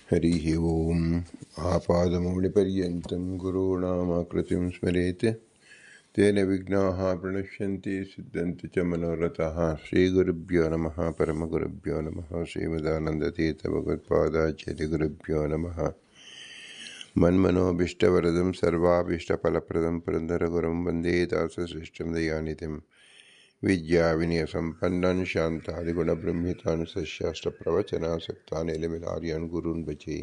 हरिः ओम् आपादमौलिपर्यन्तं गुरूणामाकृतिं स्मरेत् तेन विघ्नाः प्रणश्यन्ति सिद्धन्ति च मनोरथाः। श्रीगुरुभ्यो नमः। परमगुरुभ्यो नमः। श्रीमदानन्दतीर्थभगवत्पादाचार्यगुरुभ्यो नमः। मन्मनोभीष्टवरदं सर्वाभीष्टफलप्रदं पुरन्दरगुरुं वन्दे दासश्रेष्ठं दयानिधिं विद्याविनयसम्पन्नं शान्तादिगुणब्रह्मितानुसशास्त्रप्रवचनासक्तान् एलमिलार्यान् गुरून् भजे।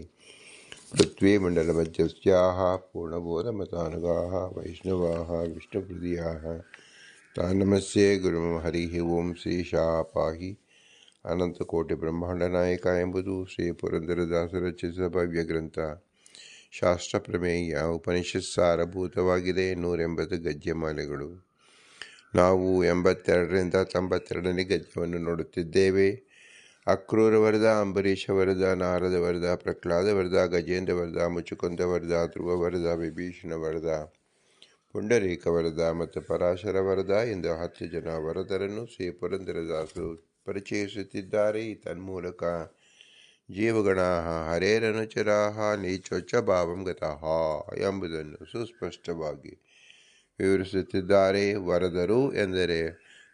पृथ्वीमण्डलमध्यस्याः पूर्णबोधमतानुगाः वैष्णवाः विष्णुहृदयाः तान् नमस्ये गुरुं। हरिः ओं श्रीशापाहि अनन्तकोटिब्रह्माण्डनायಕ ಎಂಬುದು ಶ್ರೀ ಪುರಂದರದಾಸರ ರಚಿಸಿದ ಭವ್ಯಗ್ರಂಥ. ಶಾಸ್ತ್ರಪ್ರಮೇಯ ಉಪನಿಷತ್ ಸಾರಭೂತವಾಗಿದೆ. 180 ಗದ್ಯಮಾಲೆಗಳು. ನಾವು 82ರಿಂದ 92ನೇ ಗದ್ಯವನ್ನು ನೋಡುತ್ತಿದ್ದೇವೆ. ಅಕ್ರೂರ ವರದ, ಅಂಬರೀಷ ವರದ, ನಾರದ ವರದ, ಪ್ರಹ್ಲಾದ ವರದ, ಗಜೇಂದ್ರ ವರದ, ಮುಚುಕುಂದ ವರದ, ಧ್ರುವ ವರದ, ವಿಭೀಷಣ ವರದ, ಪುಂಡರೀಕ ವರದ ಮತ್ತು ಪರಾಶರ ವರದ ಎಂದು 10 ಜನ ವರದರನ್ನು ಶ್ರೀ ಪುರಂದರದಾಸರು ಪರಿಚಯಿಸುತ್ತಿದ್ದಾರೆ. ತನ್ಮೂಲಕ ಜೀವಗಣಾ ಹರೇರನುಚರಾ ನೀಚೋಚ್ಚ ಭಾವಂ ಗತಃ ಎಂಬುದನ್ನು ಸುಸ್ಪಷ್ಟವಾಗಿ ವಿವರಿಸುತ್ತಿದ್ದಾರೆ. ವರದರು ಎಂದರೆ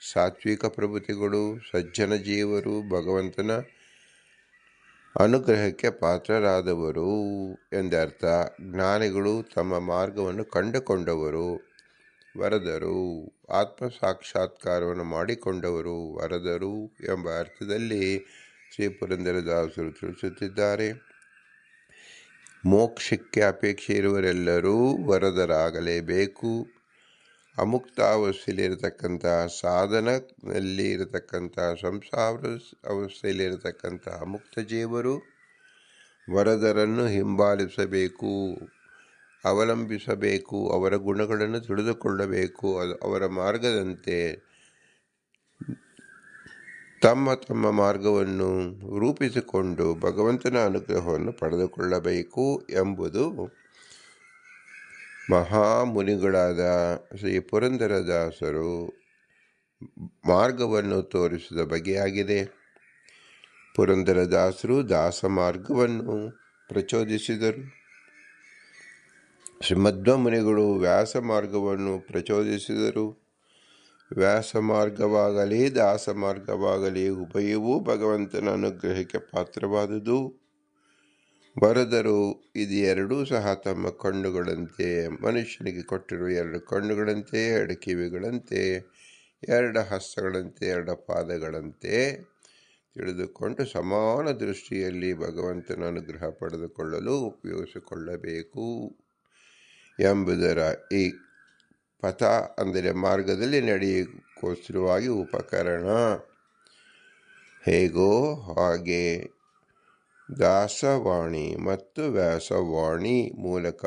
ಸಾತ್ವಿಕ ಪ್ರಭೃತಿಗಳು, ಸಜ್ಜನ ಜೀವರು, ಭಗವಂತನ ಅನುಗ್ರಹಕ್ಕೆ ಪಾತ್ರರಾದವರು ಎಂದರ್ಥ. ಜ್ಞಾನಿಗಳು, ತಮ್ಮ ಮಾರ್ಗವನ್ನು ಕಂಡುಕೊಂಡವರು ವರದರು. ಆತ್ಮ ಸಾಕ್ಷಾತ್ಕಾರವನ್ನು ಮಾಡಿಕೊಂಡವರು ವರದರು ಎಂಬ ಅರ್ಥದಲ್ಲಿ ಶ್ರೀ ಪುರಂದರದಾಸರು ತಿಳಿಸುತ್ತಿದ್ದಾರೆ. ಮೋಕ್ಷಕ್ಕೆ ಅಪೇಕ್ಷೆ ಇರುವರೆಲ್ಲರೂ ವರದರಾಗಲೇಬೇಕು. ಅಮುಕ್ತಾವಸ್ಥೆಯಲ್ಲಿರತಕ್ಕಂಥ, ಸಾಧನದಲ್ಲಿ ಇರತಕ್ಕಂಥ, ಸಂಸಾರ ಅವಸ್ಥೆಯಲ್ಲಿರತಕ್ಕಂಥ ಅಮುಕ್ತ ಜೀವರು ವರದರನ್ನು ಹಿಂಬಾಲಿಸಬೇಕು, ಅವಲಂಬಿಸಬೇಕು, ಅವರ ಗುಣಗಳನ್ನು ತಿಳಿದುಕೊಳ್ಳಬೇಕು. ಅವರ ಮಾರ್ಗದಂತೆ ತಮ್ಮ ತಮ್ಮ ಮಾರ್ಗವನ್ನು ರೂಪಿಸಿಕೊಂಡು ಭಗವಂತನ ಅನುಗ್ರಹವನ್ನು ಪಡೆದುಕೊಳ್ಳಬೇಕು ಎಂಬುದು ಮಹಾಮುನಿಗಳಾದ ಶ್ರೀ ಪುರಂದರದಾಸರು ಮಾರ್ಗವನ್ನು ತೋರಿಸಿದ ಬಗೆಯಾಗಿದೆ. ಪುರಂದರದಾಸರು ದಾಸ ಮಾರ್ಗವನ್ನು ಪ್ರಚೋದಿಸಿದರು. ಶ್ರೀಮಧ್ವ ಮುನಿಗಳು ವ್ಯಾಸ ಮಾರ್ಗವನ್ನು ಪ್ರಚೋದಿಸಿದರು. ವ್ಯಾಸ ಮಾರ್ಗವಾಗಲಿ ದಾಸ ಮಾರ್ಗವಾಗಲಿ ಉಭಯವೂ ಭಗವಂತನ ಅನುಗ್ರಹಕ್ಕೆ ಪಾತ್ರವಾದುದು. ವರದರು ಇದೆರಡೂ ಸಹ ತಮ್ಮ ಕಣ್ಣುಗಳಂತೆ, ಮನುಷ್ಯನಿಗೆ ಕೊಟ್ಟಿರುವ 2 ಕಣ್ಣುಗಳಂತೆ, 2 ಕಿವಿಗಳಂತೆ, 2 ಹಸ್ತಗಳಂತೆ, 2 ಪಾದಗಳಂತೆ ತಿಳಿದುಕೊಂಡು ಸಮಾನ ದೃಷ್ಟಿಯಲ್ಲಿ ಭಗವಂತನ ಅನುಗ್ರಹ ಪಡೆದುಕೊಳ್ಳಲು ಉಪಯೋಗಿಸಿಕೊಳ್ಳಬೇಕು ಎಂಬುದರ ಈ ಪಥ ಅಂದರೆ ಮಾರ್ಗದಲ್ಲಿ ನಡೆಯಲಿಕ್ಕೋಸ್ಕರವಾಗಿ ಉಪಕರಣ. ಹೇಗೋ ಹಾಗೆ ದಾಸವಾಣಿ ಮತ್ತು ವ್ಯಾಸವಾಣಿ ಮೂಲಕ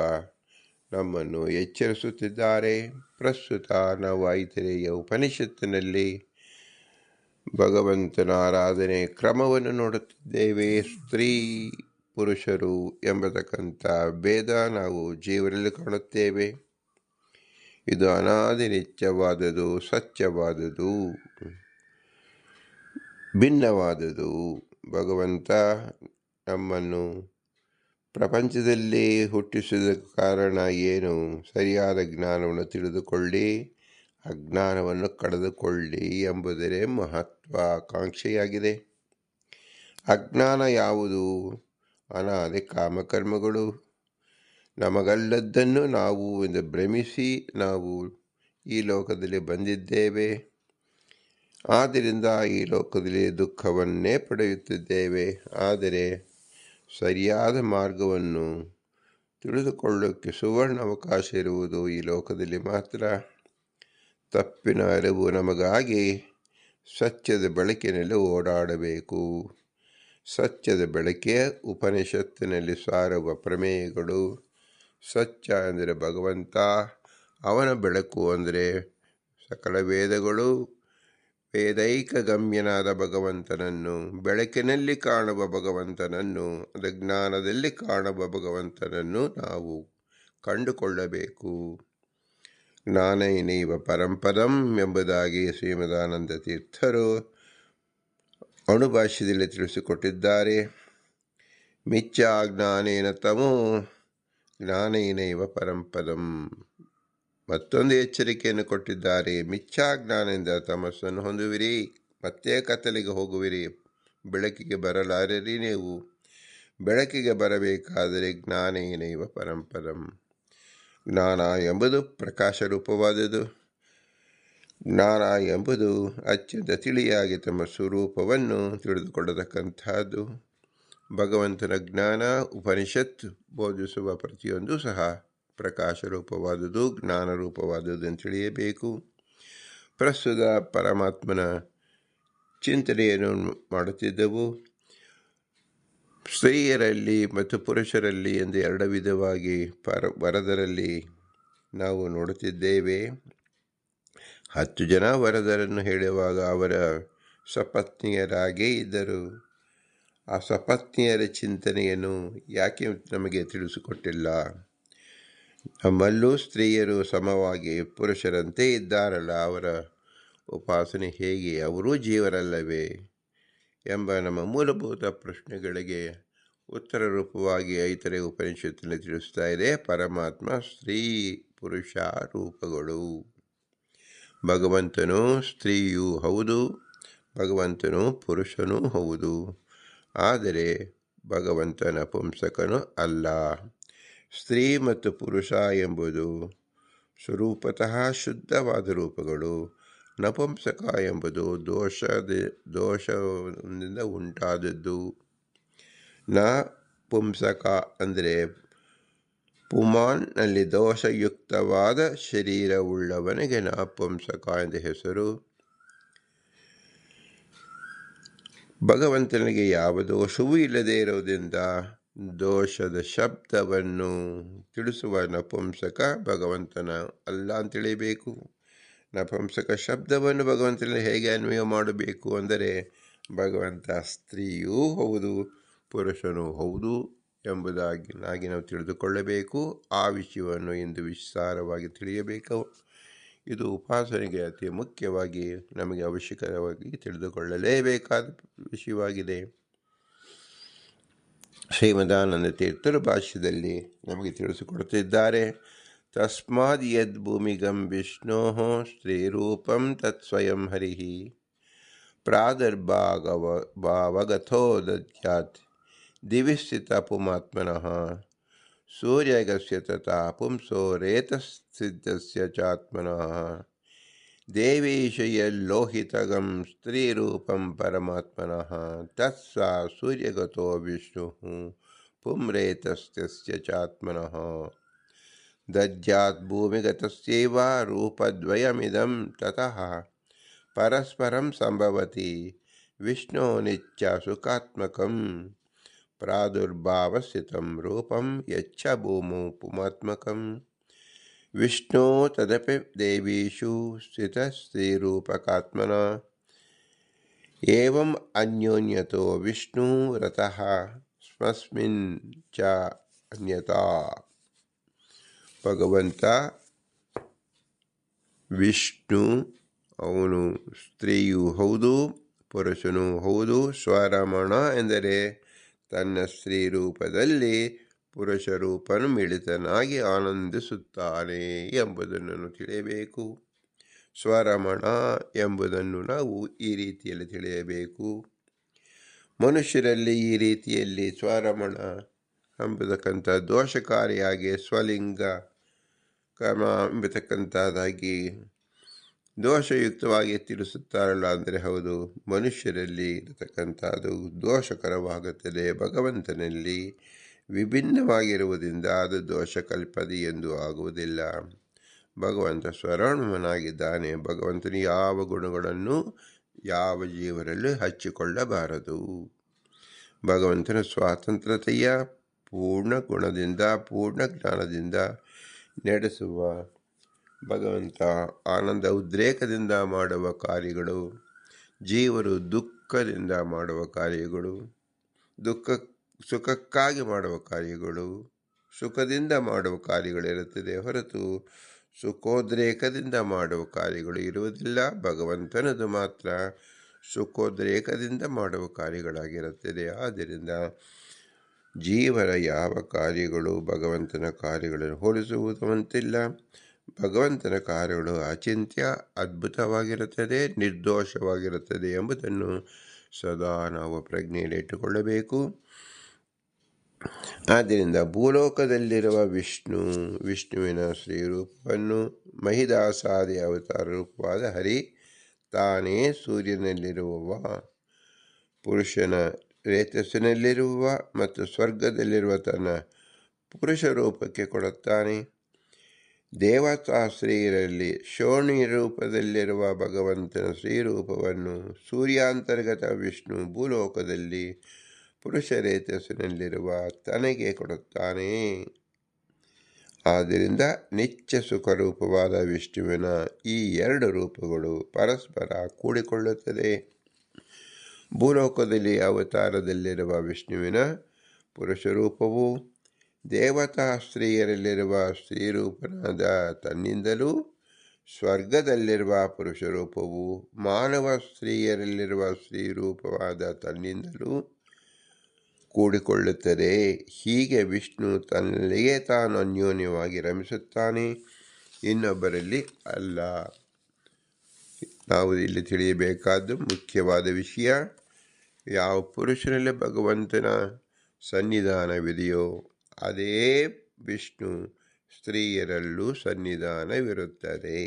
ನಮ್ಮನ್ನು ಎಚ್ಚರಿಸುತ್ತಿದ್ದಾರೆ. ಪ್ರಸ್ತುತ ನಾವು ಐತರೇಯ ಉಪನಿಷತ್ತಿನಲ್ಲಿ ಭಗವಂತನ ಆರಾಧನೆ ಕ್ರಮವನ್ನು ನೋಡುತ್ತಿದ್ದೇವೆ. ಸ್ತ್ರೀ ಪುರುಷರು ಎಂಬತಕ್ಕಂಥ ಭೇದ ನಾವು ಜೀವನದಲ್ಲಿ ಕಾಣುತ್ತೇವೆ. ಇದು ಅನಾದಿ ನಿತ್ಯವಾದುದು, ಸತ್ಯವಾದುದು, ಭಿನ್ನವಾದುದು. ಭಗವಂತ ನಮ್ಮನ್ನು ಪ್ರಪಂಚದಲ್ಲಿ ಹುಟ್ಟಿಸಿದ ಕಾರಣ ಏನು? ಸರಿಯಾದ ಜ್ಞಾನವನ್ನು ತಿಳಿದುಕೊಳ್ಳಿ, ಅಜ್ಞಾನವನ್ನು ಕಳೆದುಕೊಳ್ಳಿ ಎಂಬುದರೇ ಮಹತ್ವಾಕಾಂಕ್ಷೆಯಾಗಿದೆ. ಅಜ್ಞಾನ ಯಾವುದು? ಅನಾದಿ ಕಾಮಕರ್ಮಗಳು. ನಮಗಲ್ಲದ್ದನ್ನು ನಾವು ಎಂದು ಭ್ರಮಿಸಿ ನಾವು ಈ ಲೋಕದಲ್ಲಿ ಬಂದಿದ್ದೇವೆ. ಆದ್ದರಿಂದ ಈ ಲೋಕದಲ್ಲಿ ದುಃಖವನ್ನೇ ಪಡೆಯುತ್ತಿದ್ದೇವೆ. ಆದರೆ ಸರಿಯಾದ ಮಾರ್ಗವನ್ನು ತಿಳಿದುಕೊಳ್ಳೋಕ್ಕೆ ಸುವರ್ಣ ಅವಕಾಶ ಇರುವುದು ಈ ಲೋಕದಲ್ಲಿ ಮಾತ್ರ. ತಪ್ಪಿನ ಅರಿವು ನಮಗಾಗಿ ಸತ್ಯದ ಬೆಳಕಿನಲ್ಲಿ ಓಡಾಡಬೇಕು. ಸತ್ಯದ ಬೆಳಕೆ ಉಪನಿಷತ್ತಿನಲ್ಲಿ ಸಾರುವ ಪ್ರಮೇಯಗಳು. ಸತ್ಯ ಅಂದರೆ ಭಗವಂತ, ಅವನ ಬೆಳಕು ಅಂದರೆ ಸಕಲ ವೇದಗಳು. ವೇದೈಕ ಗಮ್ಯನಾದ ಭಗವಂತನನ್ನು, ಬೆಳಕಿನಲ್ಲಿ ಕಾಣುವ ಭಗವಂತನನ್ನು, ಅದು ಜ್ಞಾನದಲ್ಲಿ ಕಾಣುವ ಭಗವಂತನನ್ನು ನಾವು ಕಂಡುಕೊಳ್ಳಬೇಕು. ಜ್ಞಾನೈನೈವ ಪರಂಪದಂ ಎಂಬುದಾಗಿ ಶ್ರೀಮದಾನಂದ ತೀರ್ಥರು ಅಣುಭಾಷ್ಯದಲ್ಲಿ ತಿಳಿಸಿಕೊಟ್ಟಿದ್ದಾರೆ. ಮಿಥ್ಯಾಜ್ಞಾನೇನ ತಮೋ ಜ್ಞಾನೇನೈವ ಪರಂಪದಂ. ಮತ್ತೊಂದು ಎಚ್ಚರಿಕೆಯನ್ನು ಕೊಟ್ಟಿದ್ದಾರೆ. ಮಿಥ್ಯಾಜ್ಞಾನದಿಂದ ತಮಸ್ಸನ್ನು ಹೊಂದುವಿರಿ, ಮತ್ತೆ ಕತ್ತಲಿಗೆ ಹೋಗುವಿರಿ, ಬೆಳಕಿಗೆ ಬರಲಾರಿರಿ. ನೀವು ಬೆಳಕಿಗೆ ಬರಬೇಕಾದರೆ ಜ್ಞಾನೇನೈವ ಪರಂಪದಂ. ಜ್ಞಾನ ಎಂಬುದು ಪ್ರಕಾಶ ರೂಪವಾದುದು. ಜ್ಞಾನ ಎಂಬುದು ಅತ್ಯಂತ ತಿಳಿಯಾಗಿ ತಮ್ಮ ಸ್ವರೂಪವನ್ನು ತಿಳಿದುಕೊಳ್ಳತಕ್ಕಂಥದ್ದು. ಭಗವಂತನ ಜ್ಞಾನ ಉಪನಿಷತ್ ಬೋಧಿಸುವ ಪ್ರತಿಯೊಂದು ಸಹ ಪ್ರಕಾಶ ರೂಪವಾದುದು, ಜ್ಞಾನ ರೂಪವಾದುದು ಅಂತ ತಿಳಿಯಬೇಕು. ಪ್ರಸ್ತುತ ಪರಮಾತ್ಮನ ಚಿಂತನೆಯನ್ನು ಮಾಡುತ್ತಿದ್ದೆವು. ಸ್ತ್ರೀಯರಲ್ಲಿ ಮತ್ತು ಪುರುಷರಲ್ಲಿ ಎಂದು ಎರಡು ವಿಧವಾಗಿ ವರದರಲ್ಲಿ ನಾವು ನೋಡುತ್ತಿದ್ದೇವೆ. 10 ಜನ ವರದರನ್ನು ಹೇಳುವಾಗ ಅವರ ಸಪತ್ನಿಯರಾಗೇ ಇದ್ದರು. ಆ ಸಪತ್ನಿಯರ ಚಿಂತನೆಯನ್ನು ಯಾಕೆ ನಮಗೆ ತಿಳಿಸಿಕೊಟ್ಟಿಲ್ಲ? ನಮ್ಮಲ್ಲೂ ಸ್ತ್ರೀಯರು ಸಮವಾಗಿ ಪುರುಷರಂತೆ ಇದ್ದಾರಲ್ಲ, ಅವರ ಉಪಾಸನೆ ಹೇಗೆ? ಅವರೂ ಜೀವರಲ್ಲವೇ ಎಂಬ ನಮ್ಮ ಮೂಲಭೂತ ಪ್ರಶ್ನೆಗಳಿಗೆ ಉತ್ತರ ರೂಪವಾಗಿ ಐತರೆ ಉಪನಿಷತ್ತಿನಲ್ಲಿ ತಿಳಿಸ್ತಾ ಇದೆ. ಪರಮಾತ್ಮ ಸ್ತ್ರೀ ಪುರುಷ ರೂಪಗಳು. ಭಗವಂತನು ಸ್ತ್ರೀಯೂ ಹೌದು, ಭಗವಂತನು ಪುರುಷನೂ ಹೌದು. ಆದರೆ ಭಗವಂತ ನಪುಂಸಕನು ಅಲ್ಲ. ಸ್ತ್ರೀ ಮತ್ತು ಪುರುಷ ಎಂಬುದು ಸ್ವರೂಪತಃ ಶುದ್ಧವಾದ ರೂಪಗಳು. ನಪುಂಸಕ ಎಂಬುದು ದೋಷದಿಂದ ಉಂಟಾದದ್ದು. ನಪುಂಸಕ ಅಂದರೆ ಪುಮಾನ್ನಲ್ಲಿ ದೋಷಯುಕ್ತವಾದ ಶರೀರವುಳ್ಳವನಿಗೆ ನಪುಂಸಕ ಎಂದು ಹೆಸರು. ಭಗವಂತನಿಗೆ ಯಾವ ದೋಷವೂ ಇಲ್ಲದೇ ಇರುವುದರಿಂದ ದೋಷದ ಶಬ್ದವನ್ನು ತಿಳಿಸುವ ನಪುಂಸಕ ಭಗವಂತನ ಅಲ್ಲ ಅಂತ ತಿಳಿಯಬೇಕು. ನಪುಂಸಕ ಶಬ್ದವನ್ನು ಭಗವಂತನಲ್ಲಿ ಹೇಗೆ ಅನ್ವಯ ಮಾಡಬೇಕು ಅಂದರೆ, ಭಗವಂತ ಸ್ತ್ರೀಯೂ ಹೌದು, ಪುರುಷನೂ ಹೌದು ಎಂಬುದಾಗಿ ನಾವು ತಿಳಿದುಕೊಳ್ಳಬೇಕು. ಆ ವಿಷಯವನ್ನು ಇಂದು ವಿಸ್ತಾರವಾಗಿ ತಿಳಿಯಬೇಕು. ಇದು ಉಪಾಸನೆಗೆ ಅತಿ ಮುಖ್ಯವಾಗಿ ನಮಗೆ ಅವಶ್ಯಕವಾಗಿ ತಿಳಿದುಕೊಳ್ಳಲೇಬೇಕಾದ ವಿಷಯವಾಗಿದೆ. ಶ್ರೀಮದಾನಂದ ತೀರ್ಥರ ಭಾಷ್ಯದಲ್ಲಿ ನಮಗೆ ತಿಳಿಸಿಕೊಡುತ್ತಿದ್ದಾರೆ. ತಸ್ಮಾದ್ ಯದ್ ಭೂಮಿಗಂ ವಿಷ್ಣೋ ಸ್ತ್ರೀರೂಪಂ ತತ್ಸ್ವಯಂ ಹರಿಃ ಪ್ರಾದುರ್ಭಾವಗತೋ ದದ್ಯಾತ್ ದಿವಿ ಸ್ಥಿತ ಪುಮಾತ್ಮನಃ ಸೂರ್ಯಗಸ್ಯ ತಥಾ ಪುಂಸೋ ರೇತಸ್ಥಿತಸ್ಯ ಚಾತ್ಮನಃ ದೇವೀಶಯಲ್ಲೋಹಿತಗಂ ಸ್ತ್ರೀರೂಪಂ ಪರಮಾತ್ಮನಃ ತತ್ಸ ಸೂರ್ಯಗತೋ ವಿಷ್ಣು ಪುಂರೇತಸ್ಥ್ಯಸ್ಯ ಚಾತ್ಮನಃ ದದ್ಯಾತ್ ಭೂಮಿಗತಸ್ಯೈವ ರೂಪದ್ವಯಮಿದಂ ತತಃ ಪರಸ್ಪರಂ ಸಂಭವತಿ ವಿಷ್ಣೋ ನಿತ್ಯ ಸುಖಾತ್ಮಕಂ ಪ್ರಾದುರ್ಭಾವಸ್ಥಿತಂ ರೂಪಂ ಯಚ್ಚ ಭೂಮೌ ಪುಮಾತ್ಮಕಂ ವಿಷ್ಣೋ ತದಪಿ ದೇವೀಷು ಸ್ಥಿತಸ್ತ್ರೀರೂಪಕಾತ್ಮನ ಏವಂ ಅನ್ಯೋನ್ಯತೋ ವಿಷ್ಣು ರತಃ ಸ್ಮಸ್ಮಿನ್ ಚ ಅನ್ಯತಾ. ಭಗವಂತ ವಿಷ್ಣು, ಅವನು ಸ್ತ್ರೀಯೂ ಹೌದು, ಪುರುಷನೂ ಹೌದು. ಸ್ವರಮಣ ಎಂದರೆ ತನ್ನ ಸ್ತ್ರೀ ರೂಪದಲ್ಲಿ ಪುರುಷ ರೂಪನು ಮಿಳಿತನಾಗಿ ಆನಂದಿಸುತ್ತಾನೆ ಎಂಬುದನ್ನು ತಿಳಿಯಬೇಕು. ಸ್ವರಮಣ ಎಂಬುದನ್ನು ನಾವು ಈ ರೀತಿಯಲ್ಲಿ ತಿಳಿಯಬೇಕು. ಮನುಷ್ಯರಲ್ಲಿ ಈ ರೀತಿಯಲ್ಲಿ ಸ್ವರಮಣ ಎಂಬತಕ್ಕಂಥ ದೋಷಕಾರಿಯಾಗಿ ಸ್ವಲಿಂಗ ಕರ್ಮ ಎಂಬತಕ್ಕಂಥದ್ದಾಗಿ ದೋಷಯುಕ್ತವಾಗಿ ತಿಳಿಸುತ್ತಾರಲ್ಲ, ಅಂದರೆ ಹೌದು, ಮನುಷ್ಯರಲ್ಲಿ ಇರತಕ್ಕಂಥದ್ದು ದೋಷಕರವಾಗುತ್ತದೆ. ಭಗವಂತನಲ್ಲಿ ವಿಭಿನ್ನವಾಗಿರುವುದರಿಂದ ಅದು ದೋಷಕಲ್ಪದಿ ಎಂದು ಆಗುವುದಿಲ್ಲ. ಭಗವಂತ ಸ್ವರಮನಾಗಿದ್ದಾನೆ. ಭಗವಂತನು ಯಾವ ಗುಣಗಳನ್ನು ಯಾವ ಜೀವರಲ್ಲೂ ಹಚ್ಚಿಕೊಳ್ಳಬಾರದು. ಭಗವಂತನ ಸ್ವಾತಂತ್ರ್ಯತೆಯ ಪೂರ್ಣ ಗುಣದಿಂದ ಪೂರ್ಣ ಜ್ಞಾನದಿಂದ ನಡೆಸುವ ಭಗವಂತ ಆನಂದ ಉದ್ರೇಕದಿಂದ ಮಾಡುವ ಕಾರ್ಯಗಳು, ಜೀವರು ದುಃಖದಿಂದ ಮಾಡುವ ಕಾರ್ಯಗಳು, ಸುಖಕ್ಕಾಗಿ ಮಾಡುವ ಕಾರ್ಯಗಳು, ಸುಖದಿಂದ ಮಾಡುವ ಕಾರ್ಯಗಳಿರುತ್ತದೆ ಹೊರತು ಸುಖೋದ್ರೇಕದಿಂದ ಮಾಡುವ ಕಾರ್ಯಗಳು ಇರುವುದಿಲ್ಲ. ಭಗವಂತನದು ಮಾತ್ರ ಸುಖೋದ್ರೇಕದಿಂದ ಮಾಡುವ ಕಾರ್ಯಗಳಾಗಿರುತ್ತದೆ. ಆದ್ದರಿಂದ ಜೀವರ ಯಾವ ಕಾರ್ಯಗಳು ಭಗವಂತನ ಕಾರ್ಯಗಳನ್ನು ಹೋಲಿಸುವುದಂತಿಲ್ಲ. ಭಗವಂತನ ಕಾರ್ಯಗಳು ಅಚಿಂತ್ಯ, ಅದ್ಭುತವಾಗಿರುತ್ತದೆ, ನಿರ್ದೋಷವಾಗಿರುತ್ತದೆ ಎಂಬುದನ್ನು ಸದಾ ನಾವು ಪ್ರಜ್ಞೆಯಲ್ಲಿಟ್ಟುಕೊಳ್ಳಬೇಕು. ಆದ್ದರಿಂದ ಭೂಲೋಕದಲ್ಲಿರುವ ವಿಷ್ಣುವಿನ ಶ್ರೀರೂಪವನ್ನು ಮಹಿದಾಸಾದಿ ಅವತಾರ ರೂಪವಾದ ಹರಿ ತಾನೇ ಸೂರ್ಯನಲ್ಲಿರುವ ಪುರುಷನ ರೇತಸ್ಸಿನಲ್ಲಿರುವ ಮತ್ತು ಸ್ವರ್ಗದಲ್ಲಿರುವ ತನ್ನ ಪುರುಷ ರೂಪಕ್ಕೆ ಕೊಡುತ್ತಾನೆ. ದೇವತಾ ಸ್ತ್ರೀಯರಲ್ಲಿ ಶೋಣಿ ರೂಪದಲ್ಲಿರುವ ಭಗವಂತನ ಶ್ರೀರೂಪವನ್ನು ಸೂರ್ಯಾಂತರ್ಗತ ವಿಷ್ಣು ಭೂಲೋಕದಲ್ಲಿ ಪುರುಷ ರೇತಸ್ಸಿನಲ್ಲಿರುವ ತನಗೆ ಕೊಡುತ್ತಾನೆ. ಆದ್ದರಿಂದ ನಿತ್ಯ ಸುಖರೂಪವಾದ ವಿಷ್ಣುವಿನ ಈ ಎರಡು ರೂಪಗಳು ಪರಸ್ಪರ ಕೂಡಿಕೊಳ್ಳುತ್ತದೆ. ಭೂಲೋಕದಲ್ಲಿ ಅವತಾರದಲ್ಲಿರುವ ವಿಷ್ಣುವಿನ ಪುರುಷ ರೂಪವು ದೇವತಾ ಸ್ತ್ರೀಯರಲ್ಲಿರುವ ಸ್ತ್ರೀರೂಪನಾದ ತನ್ನಿಂದಲೂ, ಸ್ವರ್ಗದಲ್ಲಿರುವ ಪುರುಷ ರೂಪವು ಮಾನವ ಸ್ತ್ರೀಯರಲ್ಲಿರುವ ಸ್ತ್ರೀರೂಪವಾದ ತನ್ನಿಂದಲೂ ಕೂಡಿಕೊಳ್ಳುತ್ತದೆ. ಹೀಗೆ ವಿಷ್ಣು ತನ್ನಲ್ಲಿಯೇ ತಾನು ಅನ್ಯೋನ್ಯವಾಗಿ ರಮಿಸುತ್ತಾನೆ, ಇನ್ನೊಬ್ಬರಲ್ಲಿ ಅಲ್ಲ. ನಾವು ಇಲ್ಲಿ ತಿಳಿಯಬೇಕಾದ ಮುಖ್ಯವಾದ ವಿಷಯ, ಯಾವ ಪುರುಷನಲ್ಲಿ ಭಗವಂತನ ಸನ್ನಿಧಾನವಿದೆಯೋ ಅದೇ ವಿಷ್ಣು ಸ್ತ್ರೀಯರಲ್ಲೂ ಸನ್ನಿಧಾನವಿರುತ್ತದೆ.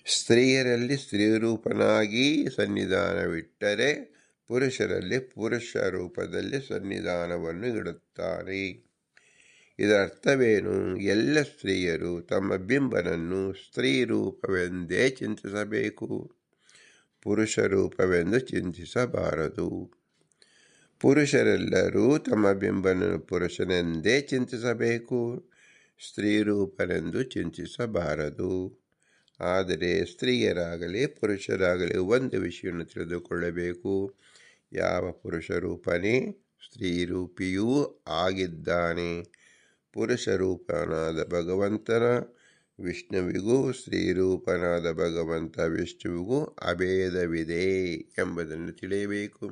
ಸ್ತ್ರೀಯರಲ್ಲಿ ಸ್ತ್ರೀರೂಪನಾಗಿ ಸನ್ನಿಧಾನವಿಟ್ಟರೆ ಪುರುಷರಲ್ಲಿ ಪುರುಷ ರೂಪದಲ್ಲಿ ಸನ್ನಿಧಾನವನ್ನು ಇಡುತ್ತಾನೆ. ಇದರ ಅರ್ಥವೇನು? ಎಲ್ಲ ಸ್ತ್ರೀಯರು ತಮ್ಮ ಬಿಂಬನನ್ನು ಸ್ತ್ರೀ ರೂಪವೆಂದೇ ಚಿಂತಿಸಬೇಕು, ಪುರುಷ ರೂಪವೆಂದು ಚಿಂತಿಸಬಾರದು. ಪುರುಷರೆಲ್ಲರೂ ತಮ್ಮ ಬಿಂಬನನ್ನು ಪುರುಷನೆಂದೇ ಚಿಂತಿಸಬೇಕು, ಸ್ತ್ರೀ ರೂಪನೆಂದು ಚಿಂತಿಸಬಾರದು. ಆದರೆ ಸ್ತ್ರೀಯರಾಗಲಿ ಪುರುಷರಾಗಲಿ ಒಂದು ವಿಷಯವನ್ನು ತಿಳಿದುಕೊಳ್ಳಬೇಕು, ಯಾವ ಪುರುಷ ರೂಪನೇ ಸ್ತ್ರೀರೂಪಿಯೂ ಆಗಿದ್ದಾನೆ. ಪುರುಷ ರೂಪನಾದ ಭಗವಂತನ ವಿಷ್ಣುವಿಗೂ ಸ್ತ್ರೀರೂಪನಾದ ಭಗವಂತ ವಿಷ್ಣುವಿಗೂ ಅಭೇದವಿದೆ ಎಂಬುದನ್ನು ತಿಳಿಯಬೇಕು.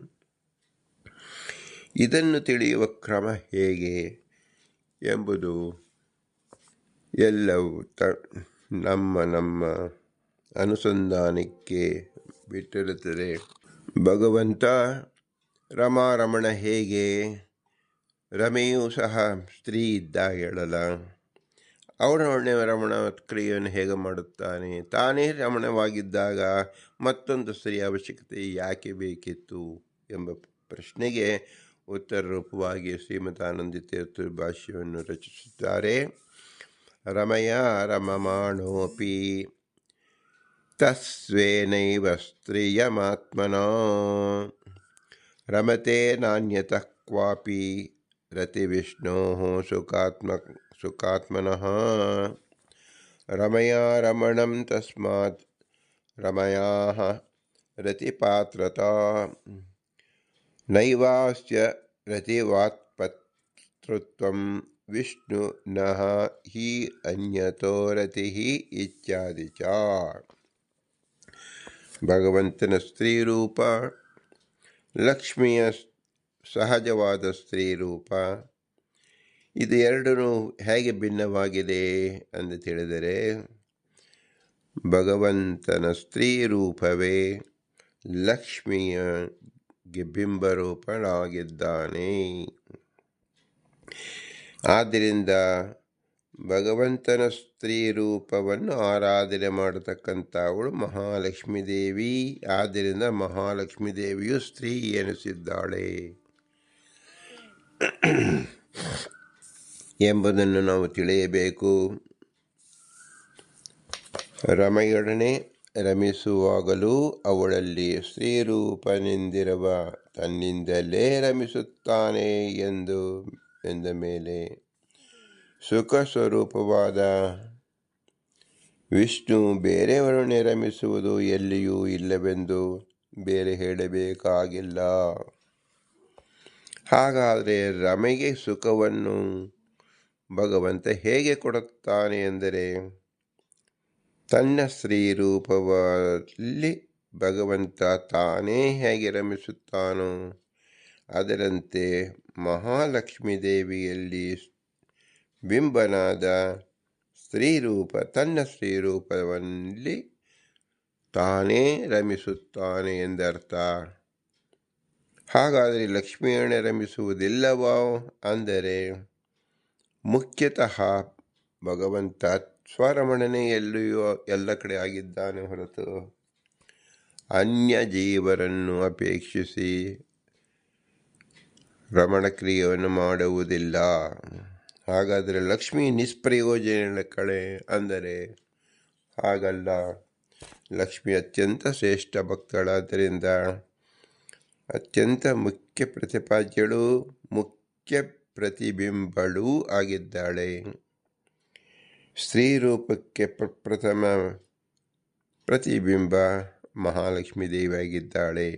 ಇದನ್ನು ತಿಳಿಯುವ ಕ್ರಮ ಹೇಗೆ ಎಂಬುದು ಎಲ್ಲವೂ ನಮ್ಮ ಅನುಸಂಧಾನಕ್ಕೆ ಬಿಟ್ಟಿರುತ್ತದೆ. ಭಗವಂತ ರಮಾರಮಣ ಹೇಗೆ? ರಮೆಯೂ ಸಹ ಸ್ತ್ರೀ ಇದ್ದಾಗ ಹೇಳಲ್ಲ, ಅವನ ರಮಣ ಕ್ರಿಯೆಯನ್ನು ಹೇಗೆ ಮಾಡುತ್ತಾನೆ? ತಾನೇ ರಮಣವಾಗಿದ್ದಾಗ ಮತ್ತೊಂದು ಸ್ತ್ರೀ ಅವಶ್ಯಕತೆ ಯಾಕೆ ಬೇಕಿತ್ತು ಎಂಬ ಪ್ರಶ್ನೆಗೆ ಉತ್ತರ ರೂಪವಾಗಿ ಶ್ರೀಮದಾನಂದ ತೀರ್ಥರು ಭಾಷ್ಯವನ್ನು ರಚಿಸುತ್ತಾರೆ. ರಮಯ ರಮಮಾಣೋಪಿ ತಸ್ವೇನೈವ ಸ್ತ್ರೀಯಮಾತ್ಮನಾ ರಮತೆ ನಾನ್ಯತಃ ಕ್ವಾಪಿ ರತಿವಿಷ್ಣೋ ಸುಖಾತ್ಮನಃ. ರಮಯಾ ರಮಣಂ ತಸ್ಮಾತ್ ರಮಯಾ ರತಿಪಾತ್ರತಾ ನೈವಾಸ್ಯ ರತಿವಾತ್ಪತೃತ್ವಂ ವಿಷ್ಣುನಃ ಹಿ ಅನ್ಯತೋ ರತಿಃ ಇತ್ಯಾದಿ ಚ. ಭಗವಂತನ ಸ್ತ್ರೀರೂಪ, ಲಕ್ಷ್ಮಿಯ ಸಹಜವಾದ ಸ್ತ್ರೀರೂಪ, ಇದು ಎರಡೂ ಹೇಗೆ ಭಿನ್ನವಾಗಿದೆ ಎಂದು ತಿಳಿದರೆ, ಭಗವಂತನ ಸ್ತ್ರೀರೂಪವೇ ಲಕ್ಷ್ಮಿಯ ಬಿಂಬರೂಪನಾಗಿದ್ದಾನೆ. ಆದ್ದರಿಂದ ಭಗವಂತನ ಸ್ತ್ರೀರೂಪವನ್ನು ಆರಾಧನೆ ಮಾಡತಕ್ಕಂಥವಳು ಮಹಾಲಕ್ಷ್ಮೀ ದೇವಿ. ಆದ್ದರಿಂದ ಮಹಾಲಕ್ಷ್ಮೀ ದೇವಿಯು ಸ್ತ್ರೀ ಎನಿಸಿದ್ದಾಳೆ ಎಂಬುದನ್ನು ನಾವು ತಿಳಿಯಬೇಕು. ರಮೆಯೊಡನೆ ರಮಿಸುವಾಗಲೂ ಅವಳಲ್ಲಿ ಸ್ತ್ರೀರೂಪನಿಂದಿರುವ ತನ್ನಿಂದಲೇ ರಮಿಸುತ್ತಾನೆ ಎಂದ ಮೇಲೆ ಸುಖ ಸ್ವರೂಪವಾದ ವಿಷ್ಣು ಬೇರೆಯವರನ್ನೇ ರಮಿಸುವುದು ಎಲ್ಲಿಯೂ ಇಲ್ಲವೆಂದು ಬೇರೆ ಹೇಳಬೇಕಾಗಿಲ್ಲ. ಹಾಗಾದರೆ ರಮೆಗೆ ಸುಖವನ್ನು ಭಗವಂತ ಹೇಗೆ ಕೊಡುತ್ತಾನೆ ಎಂದರೆ, ತನ್ನ ಸ್ತ್ರೀರೂಪದಲ್ಲಿ ಭಗವಂತ ತಾನೇ ಹೇಗೆ ರಮಿಸುತ್ತಾನೋ ಅದರಂತೆ ಮಹಾಲಕ್ಷ್ಮೀ ದೇವಿಯಲ್ಲಿ ಬಿಂಬನಾದ ಸ್ತ್ರೀರೂಪ ತನ್ನ ಸ್ತ್ರೀರೂಪದಲ್ಲಿ ತಾನೇ ರಮಿಸುತ್ತಾನೆ ಎಂದರ್ಥ. ಹಾಗಾದರೆ ಲಕ್ಷ್ಮಿಯನ್ನೇ ರಮಿಸುವುದಿಲ್ಲವೋ ಅಂದರೆ ಮುಖ್ಯತಃ ಭಗವಂತ ಸ್ವರಮಣನೇ ಎಲ್ಲ ಕಡೆ ಆಗಿದ್ದಾನೆ ಹೊರತು ಅನ್ಯ ಜೀವರನ್ನು ಅಪೇಕ್ಷಿಸಿ ರಮಣ ಕ್ರಿಯೆಯನ್ನು ಮಾಡುವುದಿಲ್ಲ. ಹಾಗಾದರೆ ಲಕ್ಷ್ಮಿ ನಿಷ್ಪ್ರಯೋಜನ ಕಳೆ ಅಂದರೆ ಹಾಗಲ್ಲ. ಲಕ್ಷ್ಮಿ ಅತ್ಯಂತ ಶ್ರೇಷ್ಠ ಭಕ್ತಳಾದ್ದರಿಂದ ಅತ್ಯಂತ ಮುಖ್ಯ ಪ್ರತಿಪಾದ್ಯಳು, ಮುಖ್ಯ ಪ್ರತಿಬಿಂಬಳೂ ಆಗಿದ್ದಾಳೆ. ಸ್ತ್ರೀ ರೂಪಕ್ಕೆ ಪ್ರಥಮ ಪ್ರತಿಬಿಂಬ ಮಹಾಲಕ್ಷ್ಮೀ ದೇವಿಯಾಗಿದ್ದಾಳೆ.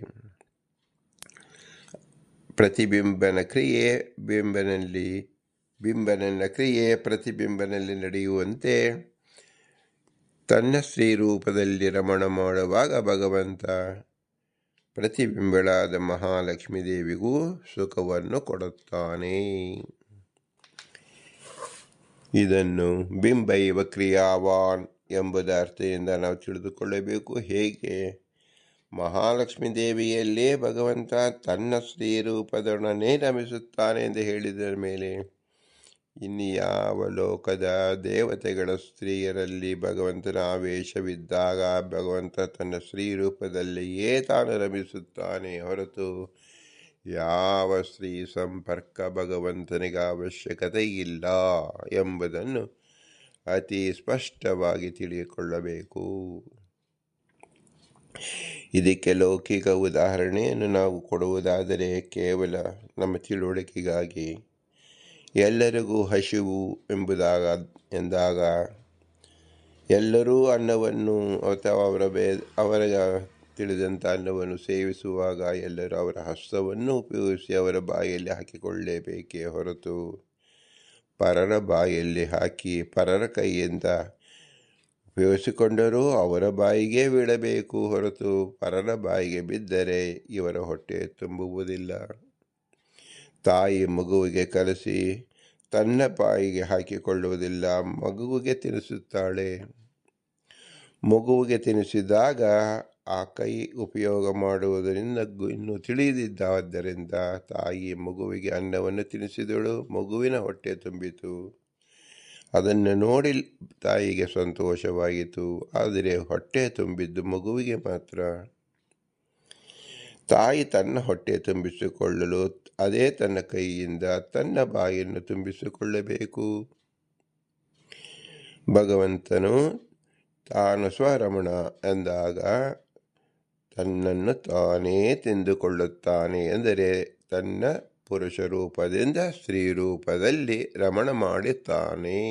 ಪ್ರತಿಬಿಂಬನ ಕ್ರಿಯೆ ಬಿಂಬನ ಕ್ರಿಯೆ ಪ್ರತಿಬಿಂಬನಲ್ಲಿ ನಡೆಯುವಂತೆ ತನ್ನ ಸ್ತ್ರೀ ರೂಪದಲ್ಲಿ ರಮಣ ಮಾಡುವಾಗ ಭಗವಂತ ಪ್ರತಿಬಿಂಬಳಾದ ಮಹಾಲಕ್ಷ್ಮೀ ದೇವಿಗೂ ಸುಖವನ್ನು ಕೊಡುತ್ತಾನೆ. ಇದನ್ನು ಬಿಂಬೈವ ಕ್ರಿಯಾವಾನ್ ಎಂಬುದ ಅರ್ಥದಿಂದ ನಾವು ತಿಳಿದುಕೊಳ್ಳಬೇಕು. ಹೇಗೆ ಮಹಾಲಕ್ಷ್ಮೀ ದೇವಿಯಲ್ಲೇ ಭಗವಂತ ತನ್ನ ಸ್ತ್ರೀ ರೂಪದೊಡನೆ ರಮಿಸುತ್ತಾನೆ ಎಂದು ಹೇಳಿದ ಮೇಲೆ ಇನ್ನು ಯಾವ ಲೋಕದ ದೇವತೆಗಳ ಸ್ತ್ರೀಯರಲ್ಲಿ ಭಗವಂತನ ಆವೇಶವಿದ್ದಾಗ ಭಗವಂತ ತನ್ನ ಸ್ತ್ರೀ ರೂಪದಲ್ಲಿಯೇ ತಾನು ರಮಿಸುತ್ತಾನೆ ಹೊರತು ಯಾವ ಸ್ತ್ರೀ ಸಂಪರ್ಕ ಭಗವಂತನಿಗೆ ಅವಶ್ಯಕತೆ ಇಲ್ಲ ಎಂಬುದನ್ನು ಅತಿ ಸ್ಪಷ್ಟವಾಗಿ ತಿಳಿದುಕೊಳ್ಳಬೇಕು. ಇದಕ್ಕೆ ಲೌಕಿಕ ಉದಾಹರಣೆಯನ್ನು ನಾವು ಕೊಡುವುದಾದರೆ ಕೇವಲ ನಮ್ಮ ತಿಳುವಳಿಕೆಗಾಗಿ ಎಲ್ಲರಿಗೂ ಹಸಿವು ಎಂದಾಗ ಎಲ್ಲರೂ ಅನ್ನವನ್ನು ಅಥವಾ ಅವರ ತಿಳಿದಂಥ ಅನ್ನವನ್ನು ಸೇವಿಸುವಾಗ ಎಲ್ಲರೂ ಅವರ ಹಸ್ತವನ್ನು ಉಪಯೋಗಿಸಿ ಅವರ ಬಾಯಲ್ಲಿ ಹಾಕಿಕೊಳ್ಳಲೇಬೇಕೇ ಹೊರತು ಪರರ ಬಾಯಲ್ಲಿ ಹಾಕಿ ಪರರ ಕೈಯಿಂದ ಉಪಯೋಗಿಸಿಕೊಂಡರೂ ಅವರ ಬಾಯಿಗೆ ಬಿಡಬೇಕು ಹೊರತು ಪರರ ಬಾಯಿಗೆ ಬಿದ್ದರೆ ಇವರ ಹೊಟ್ಟೆ ತುಂಬುವುದಿಲ್ಲ. ತಾಯಿ ಮಗುವಿಗೆ ಕಲಸಿ ತನ್ನ ಬಾಯಿಗೆ ಹಾಕಿಕೊಳ್ಳುವುದಿಲ್ಲ, ಮಗುವಿಗೆ ತಿನ್ನಿಸುತ್ತಾಳೆ. ಮಗುವಿಗೆ ತಿನ್ನಿಸಿದಾಗ ಆ ಕೈ ಉಪಯೋಗ ಮಾಡುವುದರಿಂದ ಇನ್ನೂ ತಿಳಿದಿದ್ದಾದ್ದರಿಂದ ತಾಯಿ ಮಗುವಿಗೆ ಅನ್ನವನ್ನು ತಿನ್ನಿಸಿದಳು, ಮಗುವಿನ ಹೊಟ್ಟೆ ತುಂಬಿತು. ಅದನ್ನು ನೋಡಿ ತಾಯಿಗೆ ಸಂತೋಷವಾಯಿತು. ಆದರೆ ಹೊಟ್ಟೆ ತುಂಬಿದ್ದು ಮಗುವಿಗೆ ಮಾತ್ರ. ತಾಯಿ ತನ್ನ ಹೊಟ್ಟೆ ತುಂಬಿಸಿಕೊಳ್ಳಲು ಅದೇ ತನ್ನ ಕೈಯಿಂದ ತನ್ನ ಬಾಯಿಯನ್ನು ತುಂಬಿಸಿಕೊಳ್ಳಬೇಕು. ಭಗವಂತನು ತಾನು ಸ್ವರಮಣ ಎಂದಾಗ ತನ್ನನ್ನು ತಾನೇ ತಿಂದುಕೊಳ್ಳುತ್ತಾನೆ ಎಂದರೆ ತನ್ನ ಪುರುಷ ರೂಪದಿಂದ ಸ್ತ್ರೀ ರೂಪದಲ್ಲಿ ರಮಣ ಮಾಡುತ್ತಾನೆ